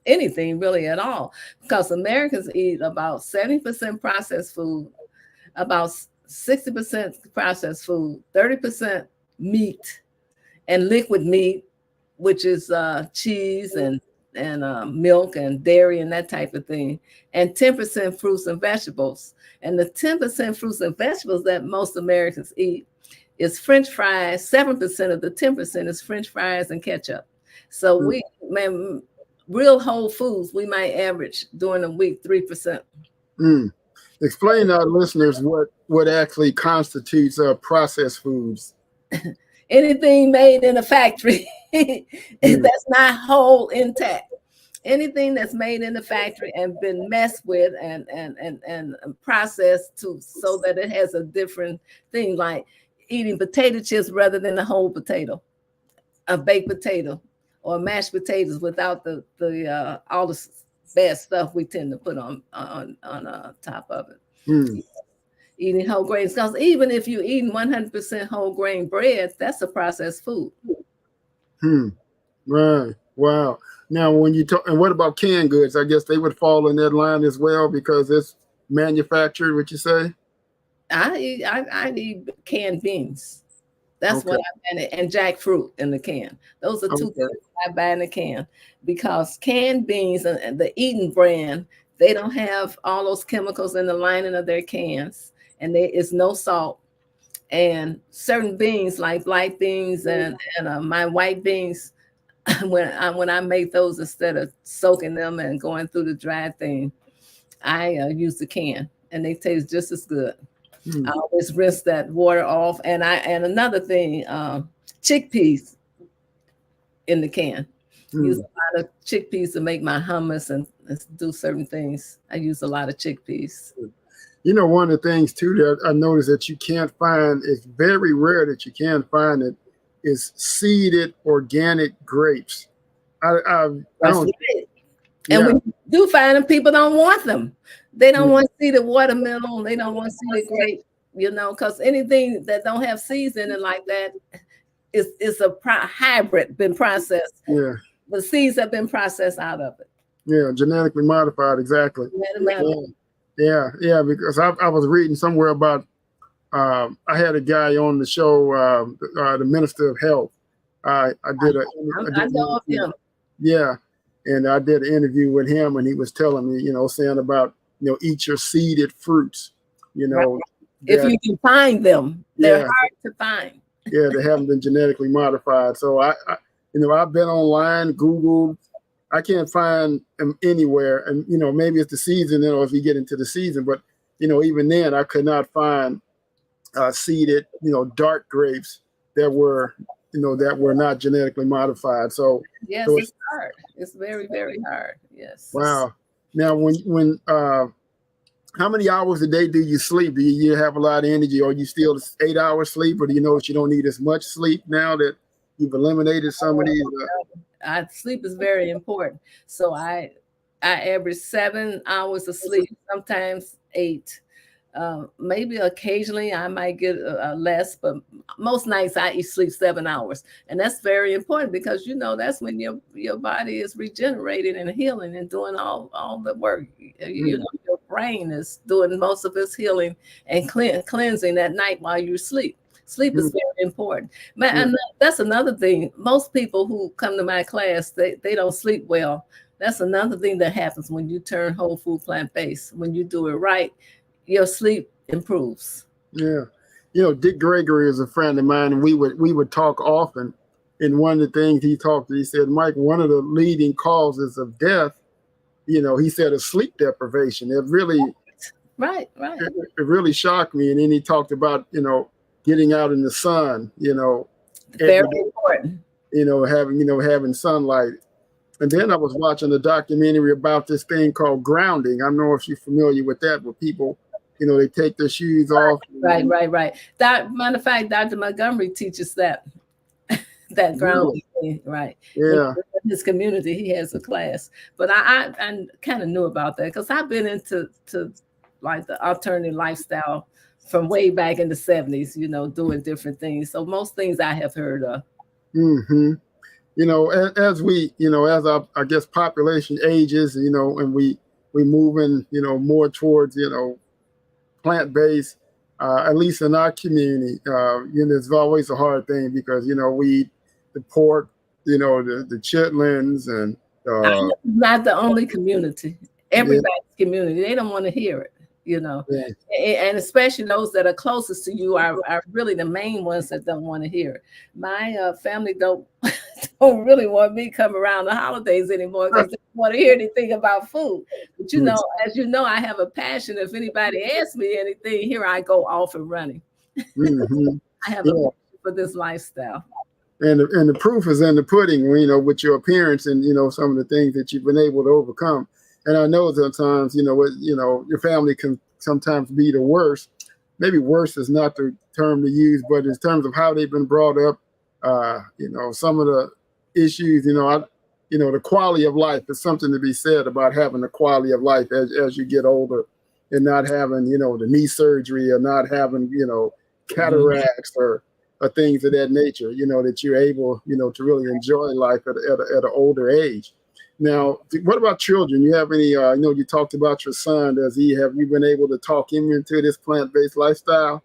anything really at all, because Americans eat about 70% processed food, about 60% processed food, 30% meat and liquid meat, which is cheese and milk and dairy and that type of thing, and 10% fruits and vegetables. And the 10% fruits and vegetables that most Americans eat is French fries. 7% of the 10% is French fries and ketchup. So real whole foods, we might average during the week 3%. Explain to our listeners what actually constitutes processed foods. Anything made in a factory that's not whole, intact. Anything that's made in the factory and been messed with and processed so that it has a different thing, like eating potato chips rather than the whole potato, a baked potato, or mashed potatoes without the all the bad stuff we tend to put on top of it. Eating whole grains, because even if you're eating 100% whole grain bread, that's a processed food. Right. Wow. Now, when you talk, and what about canned goods? I guess they would fall in that line as well because it's manufactured. What you say? I eat canned beans. That's what I buy, and jackfruit in the can. Those are 2 things I buy in the can, because canned beans and the Eden brand, they don't have all those chemicals in the lining of their cans, and there is no salt. And certain beans like black beans and my white beans, when I make those, instead of soaking them and going through the dry thing, I use the can, and they taste just as good. I always rinse that water off, and another thing, chickpeas in the can. Use a lot of chickpeas to make my hummus and do certain things. I use a lot of chickpeas. One of the things too that I noticed that you can't find, it's very rare that you can find it, is seeded organic grapes. I don't. Right. And when you do find them, people don't want them. They don't want to see the watermelon. They don't want to see the grape, because anything that don't have seeds in it like that is a hybrid, been processed. Yeah. The seeds have been processed out of it. Yeah, genetically modified, exactly. Yeah, because I was reading somewhere about, I had a guy on the show, the Minister of Health. I know of him. Yeah, and I did an interview with him, and he was telling me, saying about, eat your seeded fruits, Right. If you can find them, they're hard to find. Yeah, they haven't been genetically modified. So I've been online, Googled. I can't find them anywhere. And, maybe it's the season, if you get into the season. But, even then, I could not find seeded, dark grapes that were not genetically modified. So yes, so it's hard. It's very, very hard. Yes. Wow. Now, when how many hours a day do you sleep? Do you have a lot of energy, or you still 8 hours sleep, or do you notice you don't need as much sleep now that you've eliminated some of these? Sleep is very important. So I average 7 hours of sleep, sometimes 8. Maybe occasionally I might get less, but most nights I sleep 7 hours. And that's very important because, that's when your body is regenerating and healing and doing all the work. Your brain is doing most of its healing and cleansing at night while you sleep. Sleep is very important. And that's another thing. Most people who come to my class, they don't sleep well. That's another thing that happens when you turn whole food plant-based. When you do it right, your sleep improves. Yeah. Dick Gregory is a friend of mine, and we would talk often. And one of the things he said, Mike, one of the leading causes of death, he said, is sleep deprivation. It really, right. It really shocked me. And then he talked about, getting out in the sun, very important. Having sunlight. And then I was watching a documentary about this thing called grounding. I don't know if you're familiar with that, where people, they take their shoes off. Right. Matter of fact, Dr. Montgomery teaches that grounding thing, right? Yeah. In his community, he has a class. But I kind of knew about that because I've been into like the alternative lifestyle from way back in the 70s, doing different things. So most things I have heard of. Mm-hmm. As we, as our, I guess, population ages, and we move in, more towards, plant-based, at least in our community, it's always a hard thing because, we eat the pork, the chitlins and. Not the only community. Everybody's community. They don't want to hear it. And especially those that are closest to you are really the main ones that don't want to hear it. My family don't really want me to come around the holidays anymore because they don't want to hear anything about food. But as you know, I have a passion. If anybody asks me anything, here I go off and running. Mm-hmm. I have a passion for this lifestyle. And the proof is in the pudding, with your appearance and some of the things that you've been able to overcome. And I know sometimes, your family can sometimes be the worst. Maybe worse is not the term to use, but in terms of how they've been brought up, some of the issues, the quality of life is something to be said about having the quality of life as you get older and not having, the knee surgery or not having, cataracts or things of that nature, that you're able, to really enjoy life at an older age. Now, what about children? You have any, you talked about your son. Have you been able to talk him into this plant-based lifestyle?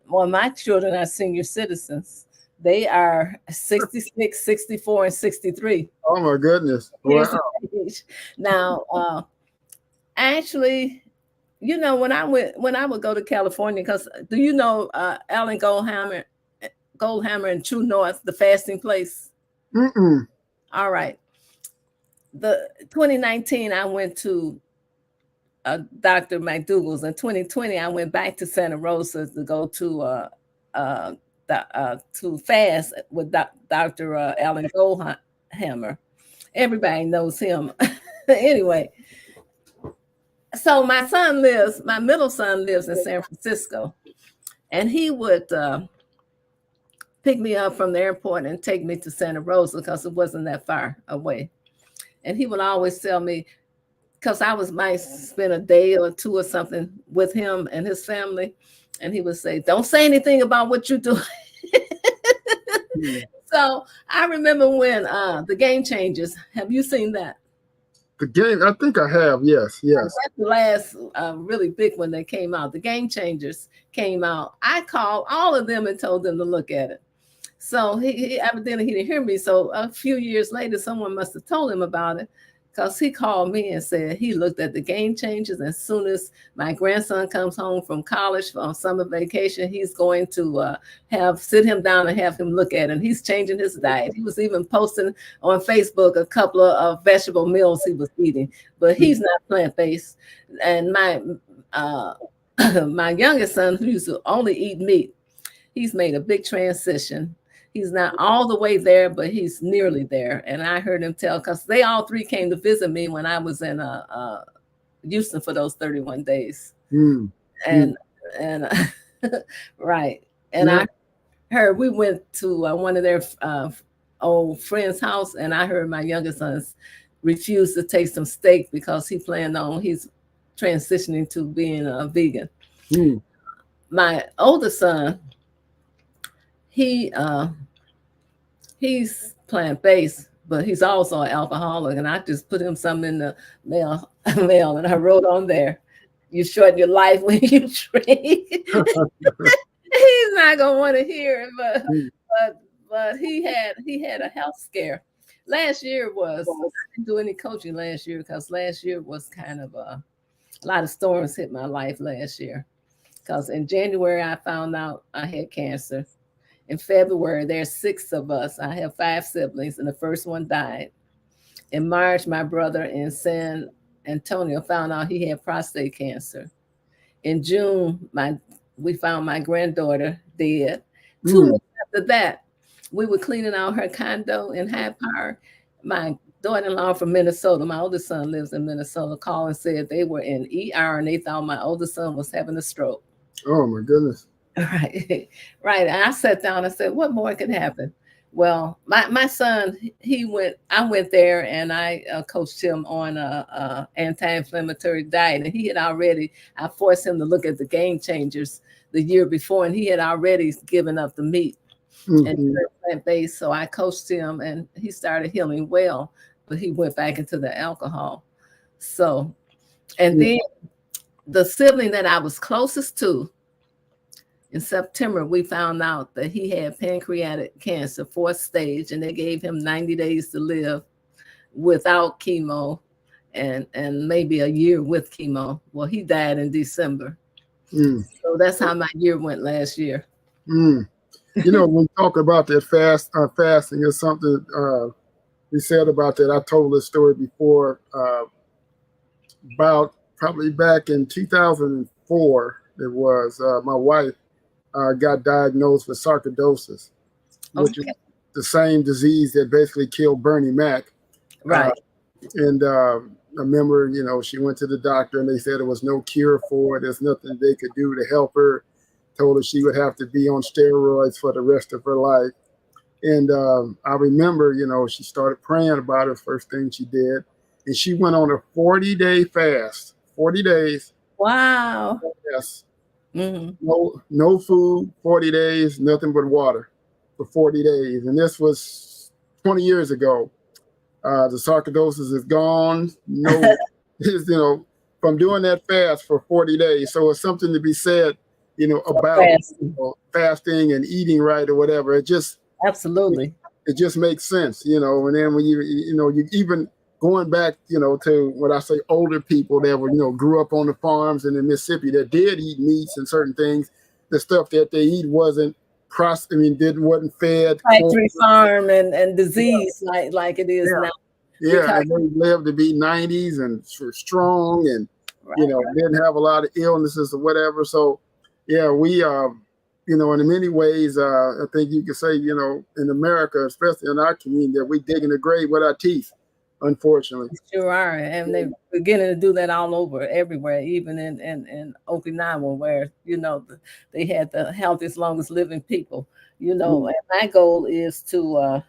Well, my children are senior citizens. They are 66, 64, and 63. Oh, my goodness. Wow. Now, actually, when I would go to California, because do you know Alan Goldhammer and True North, the fasting place? Mm-mm. All right. The 2019, I went to Dr. McDougall's. In 2020, I went back to Santa Rosa to go to fast with Dr. Alan Goldhammer. Everybody knows him. Anyway, so my middle son lives in San Francisco, and he would pick me up from the airport and take me to Santa Rosa because it wasn't that far away. And he would always tell me, because I might spend a day or two or something with him and his family, and he would say, "Don't say anything about what you do." So I remember when the Game Changers. Have you seen that? The game, I think I have. Yes. That's the last really big one that came out. The Game Changers came out. I called all of them and told them to look at it. So he evidently he didn't hear me. So a few years later, someone must have told him about it. because he called me and said he looked at the game changes. As soon as my grandson comes home from college on summer vacation, he's going to sit him down and have him look at it. And he's changing his diet. He was even posting on Facebook a couple of vegetable meals he was eating, but he's not plant-based. And my my youngest son, who used to only eat meat, he's made a big transition. He's not all the way there, but he's nearly there. And I heard him tell, because they all three came to visit me when I was in Houston for those 31 days. And right. And I heard we went to one of their old friend's house, and I heard my youngest son refused to take some steak because he's transitioning to being a vegan. My older son, he's plant-based, but he's also an alcoholic. And I just put him something in the mail, and I wrote on there, "You shorten your life when you drink." He's not gonna want to hear it, but he had a health scare. Last year I didn't do any coaching last year because last year was kind of a lot of storms hit my life last year. Because in January I found out I had cancer. In February, there's 6 of us. I have 5 siblings, and the first one died. In March, my brother in San Antonio found out he had prostate cancer. In June, we found my granddaughter dead. 2 weeks after that, we were cleaning out her condo in Hyde Park. My daughter-in-law from Minnesota, my oldest son lives in Minnesota, called and said they were in ER and they thought my oldest son was having a stroke. Oh, my goodness. Right. And I sat down and said, what more could happen? Well, my son, I went there and I coached him on a anti-inflammatory diet. And I forced him to look at the game changers the year before, and he had already given up the meat and plant-based. So I coached him and he started healing well, but he went back into the alcohol. So, and then the sibling that I was closest to, in September, we found out that he had pancreatic cancer, 4th stage, and they gave him 90 days to live without chemo and maybe a year with chemo. Well, he died in December. So that's how my year went last year. When we talk about that fasting is something we said about that. I told this story before about probably back in 2004. It was my wife got diagnosed with sarcoidosis, which is the same disease that basically killed Bernie Mac. Right. I remember, she went to the doctor and they said there was no cure for it. There's nothing they could do to help her. Told her she would have to be on steroids for the rest of her life. And I remember, she started praying about it, first thing she did. And she went on a 40-day fast, 40 days. Wow. Yes. No food, 40 days, nothing but water for 40 days. And this was 20 years ago. The sarcoidosis is gone. From doing that fast for 40 days. So it's something to be said, about fasting and eating right or whatever. It just absolutely. It just makes sense, and then when you even going back, to what I say, older people that were, grew up on the farms in Mississippi that did eat meats and certain things, the stuff that they eat wasn't fed. Factory farm and disease like it is now. Yeah, and they lived to be 90s and were strong and, didn't have a lot of illnesses or whatever. So, yeah, we, in many ways, I think you could say, in America, especially in our community, that we dig in the grave with our teeth. Unfortunately, sure are, and they're beginning to do that all over, everywhere, even in Okinawa, where they had the healthiest, longest living people. And my goal is to.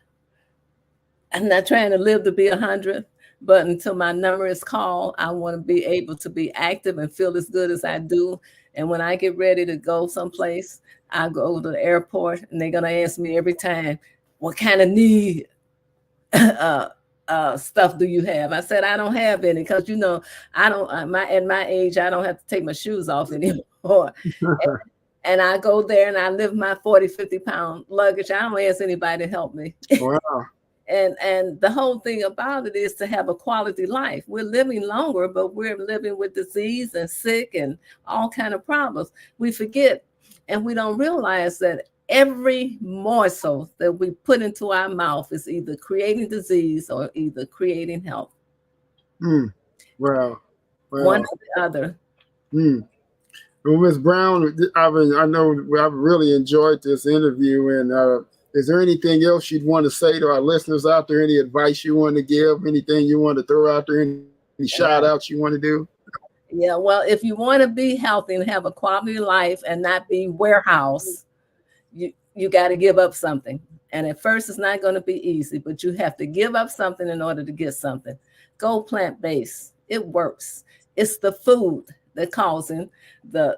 I'm not trying to live to be 100, but until my number is called, I want to be able to be active and feel as good as I do. And when I get ready to go someplace, I go to the airport, and they're gonna ask me every time, "What kind of need?" Stuff do you have? I said, I don't have any, because I don't at my age, I don't have to take my shoes off anymore. and I go there and I lift my 40, 50 pound luggage. I don't ask anybody to help me. Wow. And the whole thing about it is to have a quality life. We're living longer, but we're living with disease and sick and all kind of problems. We forget and we don't realize that every morsel that we put into our mouth is either creating disease or either creating health. Wow. One or the other. Well, Ms. Brown, I know I've really enjoyed this interview. And is there anything else you'd want to say to our listeners out there? Any advice you want to give? Anything you want to throw out there? Any shout outs you want to do? Yeah, well, if you want to be healthy and have a quality life and not be warehouse, you got to give up something. And at first, it's not going to be easy, but you have to give up something in order to get something. Go plant-based. It works. It's the food that causing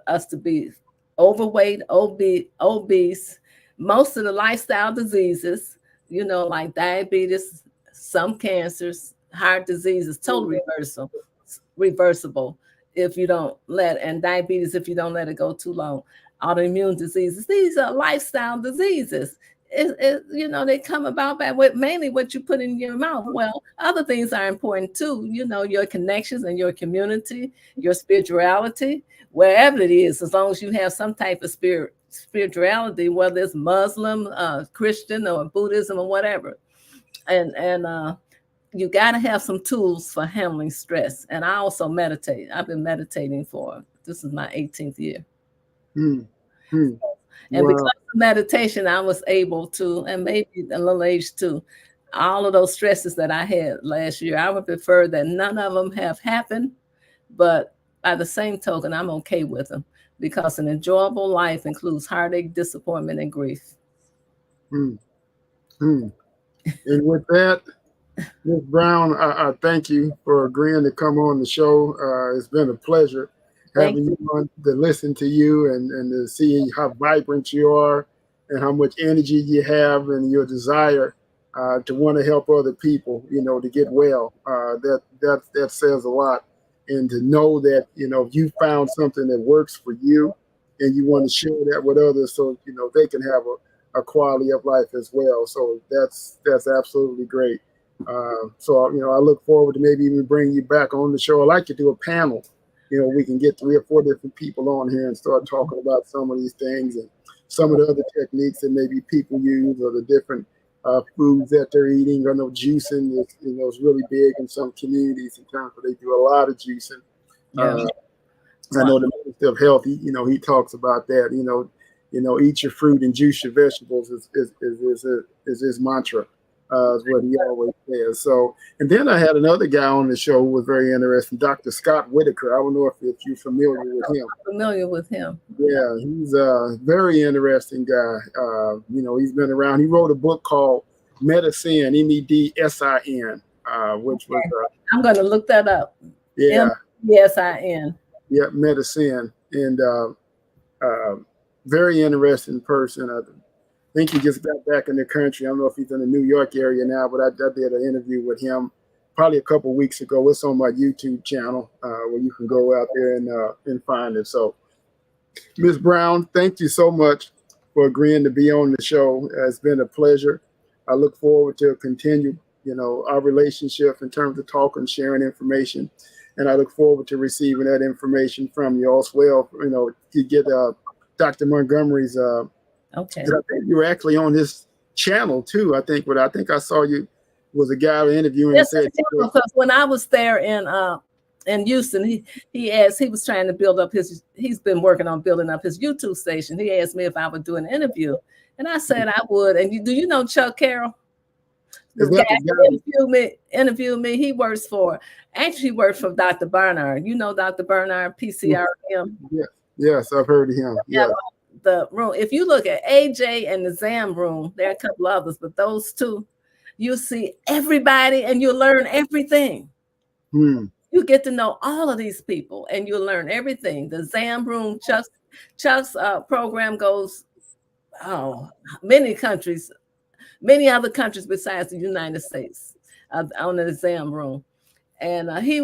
us to be overweight, obese. Most of the lifestyle diseases, like diabetes, some cancers, heart disease is totally reversible if you don't and diabetes if you don't let it go too long. Autoimmune diseases, these are lifestyle diseases. They come about by mainly what you put in your mouth. Well, other things are important too. Your connections and your community, your spirituality, wherever it is, as long as you have some type of spirituality, whether it's Muslim, Christian, or Buddhism, or whatever. And you got to have some tools for handling stress. And I also meditate. I've been meditating this is my 18th year. And because of meditation, I was able to, and maybe a little age too, all of those stresses that I had last year, I would prefer that none of them have happened. But by the same token, I'm okay with them because an enjoyable life includes heartache, disappointment, and grief. And with that, Ms. Brown, I thank you for agreeing to come on the show. It's been a pleasure having you on to listen to you and to see how vibrant you are and how much energy you have and your desire to want to help other people, to get well. That says a lot. And to know that, if you found something that works for you and you want to share that with others so, they can have a quality of life as well. So that's absolutely great. So, I look forward to maybe even bringing you back on the show. I'd like to do a panel. We can get 3 or 4 different people on here and start talking about some of these things and some of the other techniques that maybe people use or the different foods that they're eating. I know juicing is really big in some communities in terms of they do a lot of juicing. I know the Minister of Health, he talks about that. Eat your fruit and juice your vegetables is his mantra. Is what he always says. So, and then I had another guy on the show who was very interesting, Dr. Scott Whitaker. I don't know if you're familiar with him. I'm familiar with him. Yeah, he's a very interesting guy. He's been around. He wrote a book called Medicine, Medsin, which was. I'm going to look that up. Yeah. Medsin. Yeah, Medicine, and very interesting person. I think he just got back in the country. I don't know if he's in the New York area now, but I did an interview with him probably a couple of weeks ago. It's on my YouTube channel where you can go out there and find it. So, Ms. Brown, thank you so much for agreeing to be on the show. It's been a pleasure. I look forward to continue, our relationship in terms of talking, sharing information, and I look forward to receiving that information from you as well. To get Dr. Montgomery's. Okay. I think you were actually on his channel too. I think I saw you was a guy interviewing. Yes, and said, because when I was there in Houston, he was trying to build up he's been working on building up his YouTube station. He asked me if I would do an interview, and I said I would. And do you know Chuck Carroll? This guy interviewed me. He works for Dr. Barnard. You know Dr. Barnard, PCRM. Yes, I've heard of him. Yeah. The room. If you look at AJ and the Zam room, there are a couple others, but those two, you'll see everybody and you'll learn everything. You get to know all of these people and you'll learn everything. The Zam room, Chuck's program goes many other countries besides the United States on the Zam room. And he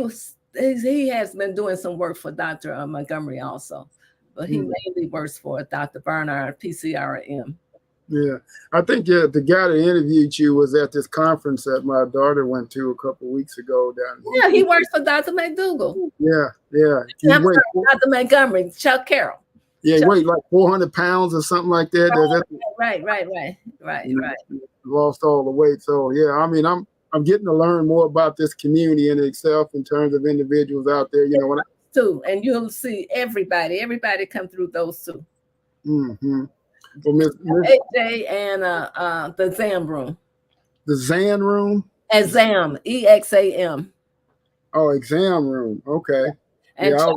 has been doing some work for Dr. Montgomery also. But he mainly works for Dr. Barnard, PCRM. Yeah, I think the guy that interviewed you was at this conference that my daughter went to a couple of weeks ago down in Yeah, he Houston. works for Dr. McDougall. Yeah, yeah. I'm sorry, Dr. Montgomery, Chuck Carroll. Yeah, he Chuck. weighed like 400 pounds or something like that. Right. Lost all the weight. So yeah, I mean, I'm getting to learn more about this community in itself in terms of individuals out there. You know, when too, and you'll see everybody come through those two. Mm-hmm. Well, AJ and the Zam room. The Zan room. Exam, EXAM. Oh, exam room. Okay. And yeah,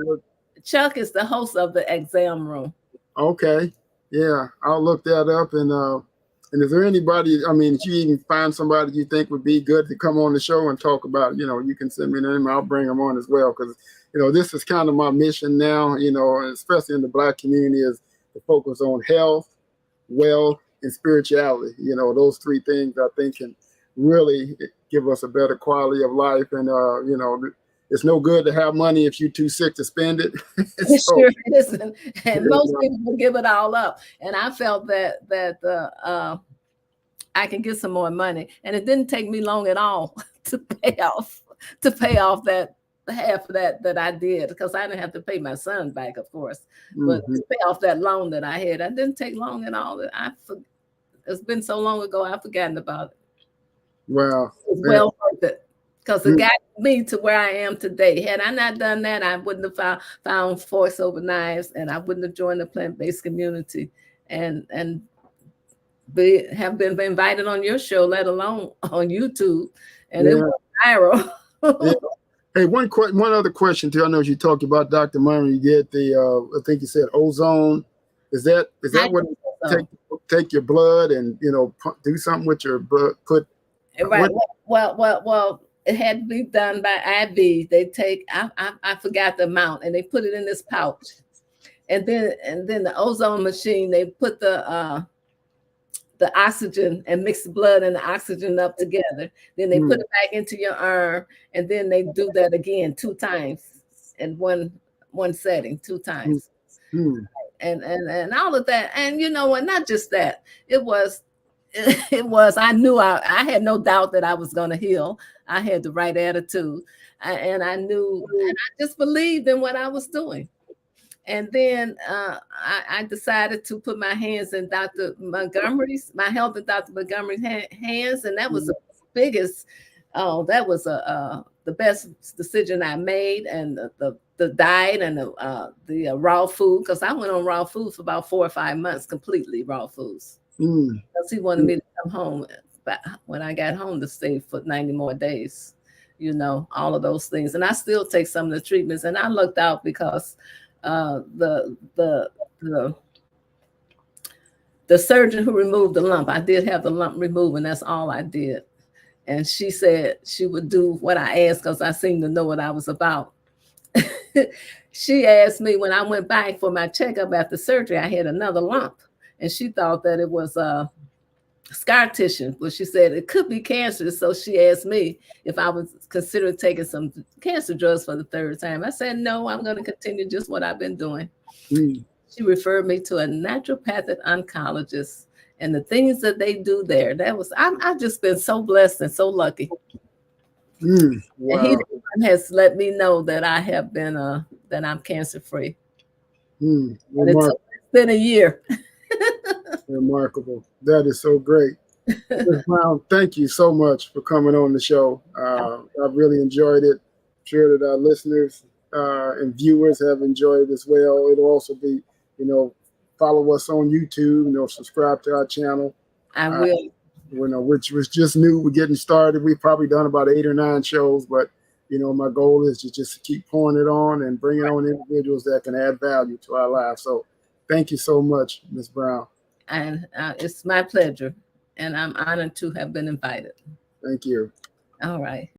Chuck is the host of the exam room. Okay. Yeah, I'll look that up. And is there anybody, I mean, if you even find somebody you think would be good to come on the show and talk about it, you know, you can send me them. I'll bring them on as well. Because, you know, this is kind of my mission now, you know, especially in the Black community, is to focus on health, wealth, and spirituality. You know, those three things I think can really give us a better quality of life. And, you know, it's no good to have money if you're too sick to spend it. So, sure isn't. And most people will give it all up. And I felt that I can get some more money. And it didn't take me long at all to pay off that half of that I did, because I didn't have to pay my son back, of course. But to pay off that loan that I had, it didn't take long at all. It's been so long ago, I've forgotten about it. Wow. It's well worth it. Because it got me to where I am today. Had I not done that, I wouldn't have found forks over knives, and I wouldn't have joined the plant-based community and have been invited on your show, let alone on YouTube. And it was viral. Yeah. Hey, one other question too. I know you talked about Dr. Murray. You get the I think you said ozone. Is that what take your blood and, you know, do something with your blood? Right. Well, it had to be done by IV. They take, I forgot the amount, and they put it in this pouch. And then the ozone machine, they put the oxygen and mix the blood and the oxygen up together. Then they put it back into your arm, and then they do that again 2 times in one setting, 2 times. And all of that. And you know what? Not just that. It was, I knew I had no doubt that I was going to heal. I had the right attitude, and I knew, and I just believed in what I was doing. And then I decided to put my hands in Dr. Montgomery's, my health in Dr. Montgomery's hands, and that was the biggest. That was the best decision I made, and the diet and the raw food, because I went on raw food for about 4 or 5 months, completely raw foods. Because he wanted me to come home, but when I got home, to stay for 90 more days, you know, all of those things. And I still take some of the treatments, and I lucked out because the surgeon who removed the lump, I did have the lump removed, and that's all I did. And she said she would do what I asked, because I seemed to know what I was about. She asked me, when I went back for my checkup after surgery, I had another lump. And she thought that it was scar tissue, but she said it could be cancer. So she asked me if I was considering taking some cancer drugs for the 3rd time. I said, no, I'm going to continue just what I've been doing. She referred me to a naturopathic oncologist, and the things that they do there, I've just been so blessed and so lucky. Wow. And he has let me know that I have been, that I'm cancer free. And it's been a year. Remarkable. That is so great. Ms. Brown, thank you so much for coming on the show. I've really enjoyed it. I'm sure that our listeners and viewers have enjoyed it as well. It'll also be, you know, follow us on YouTube, you know, subscribe to our channel. I will. You know, which was just new. We're getting started. We've probably done about 8 or 9 shows, but, you know, my goal is to just keep pouring it on and bringing on individuals that can add value to our lives. So thank you so much, Ms. Brown. And it's my pleasure, and I'm honored to have been invited. Thank you. All right.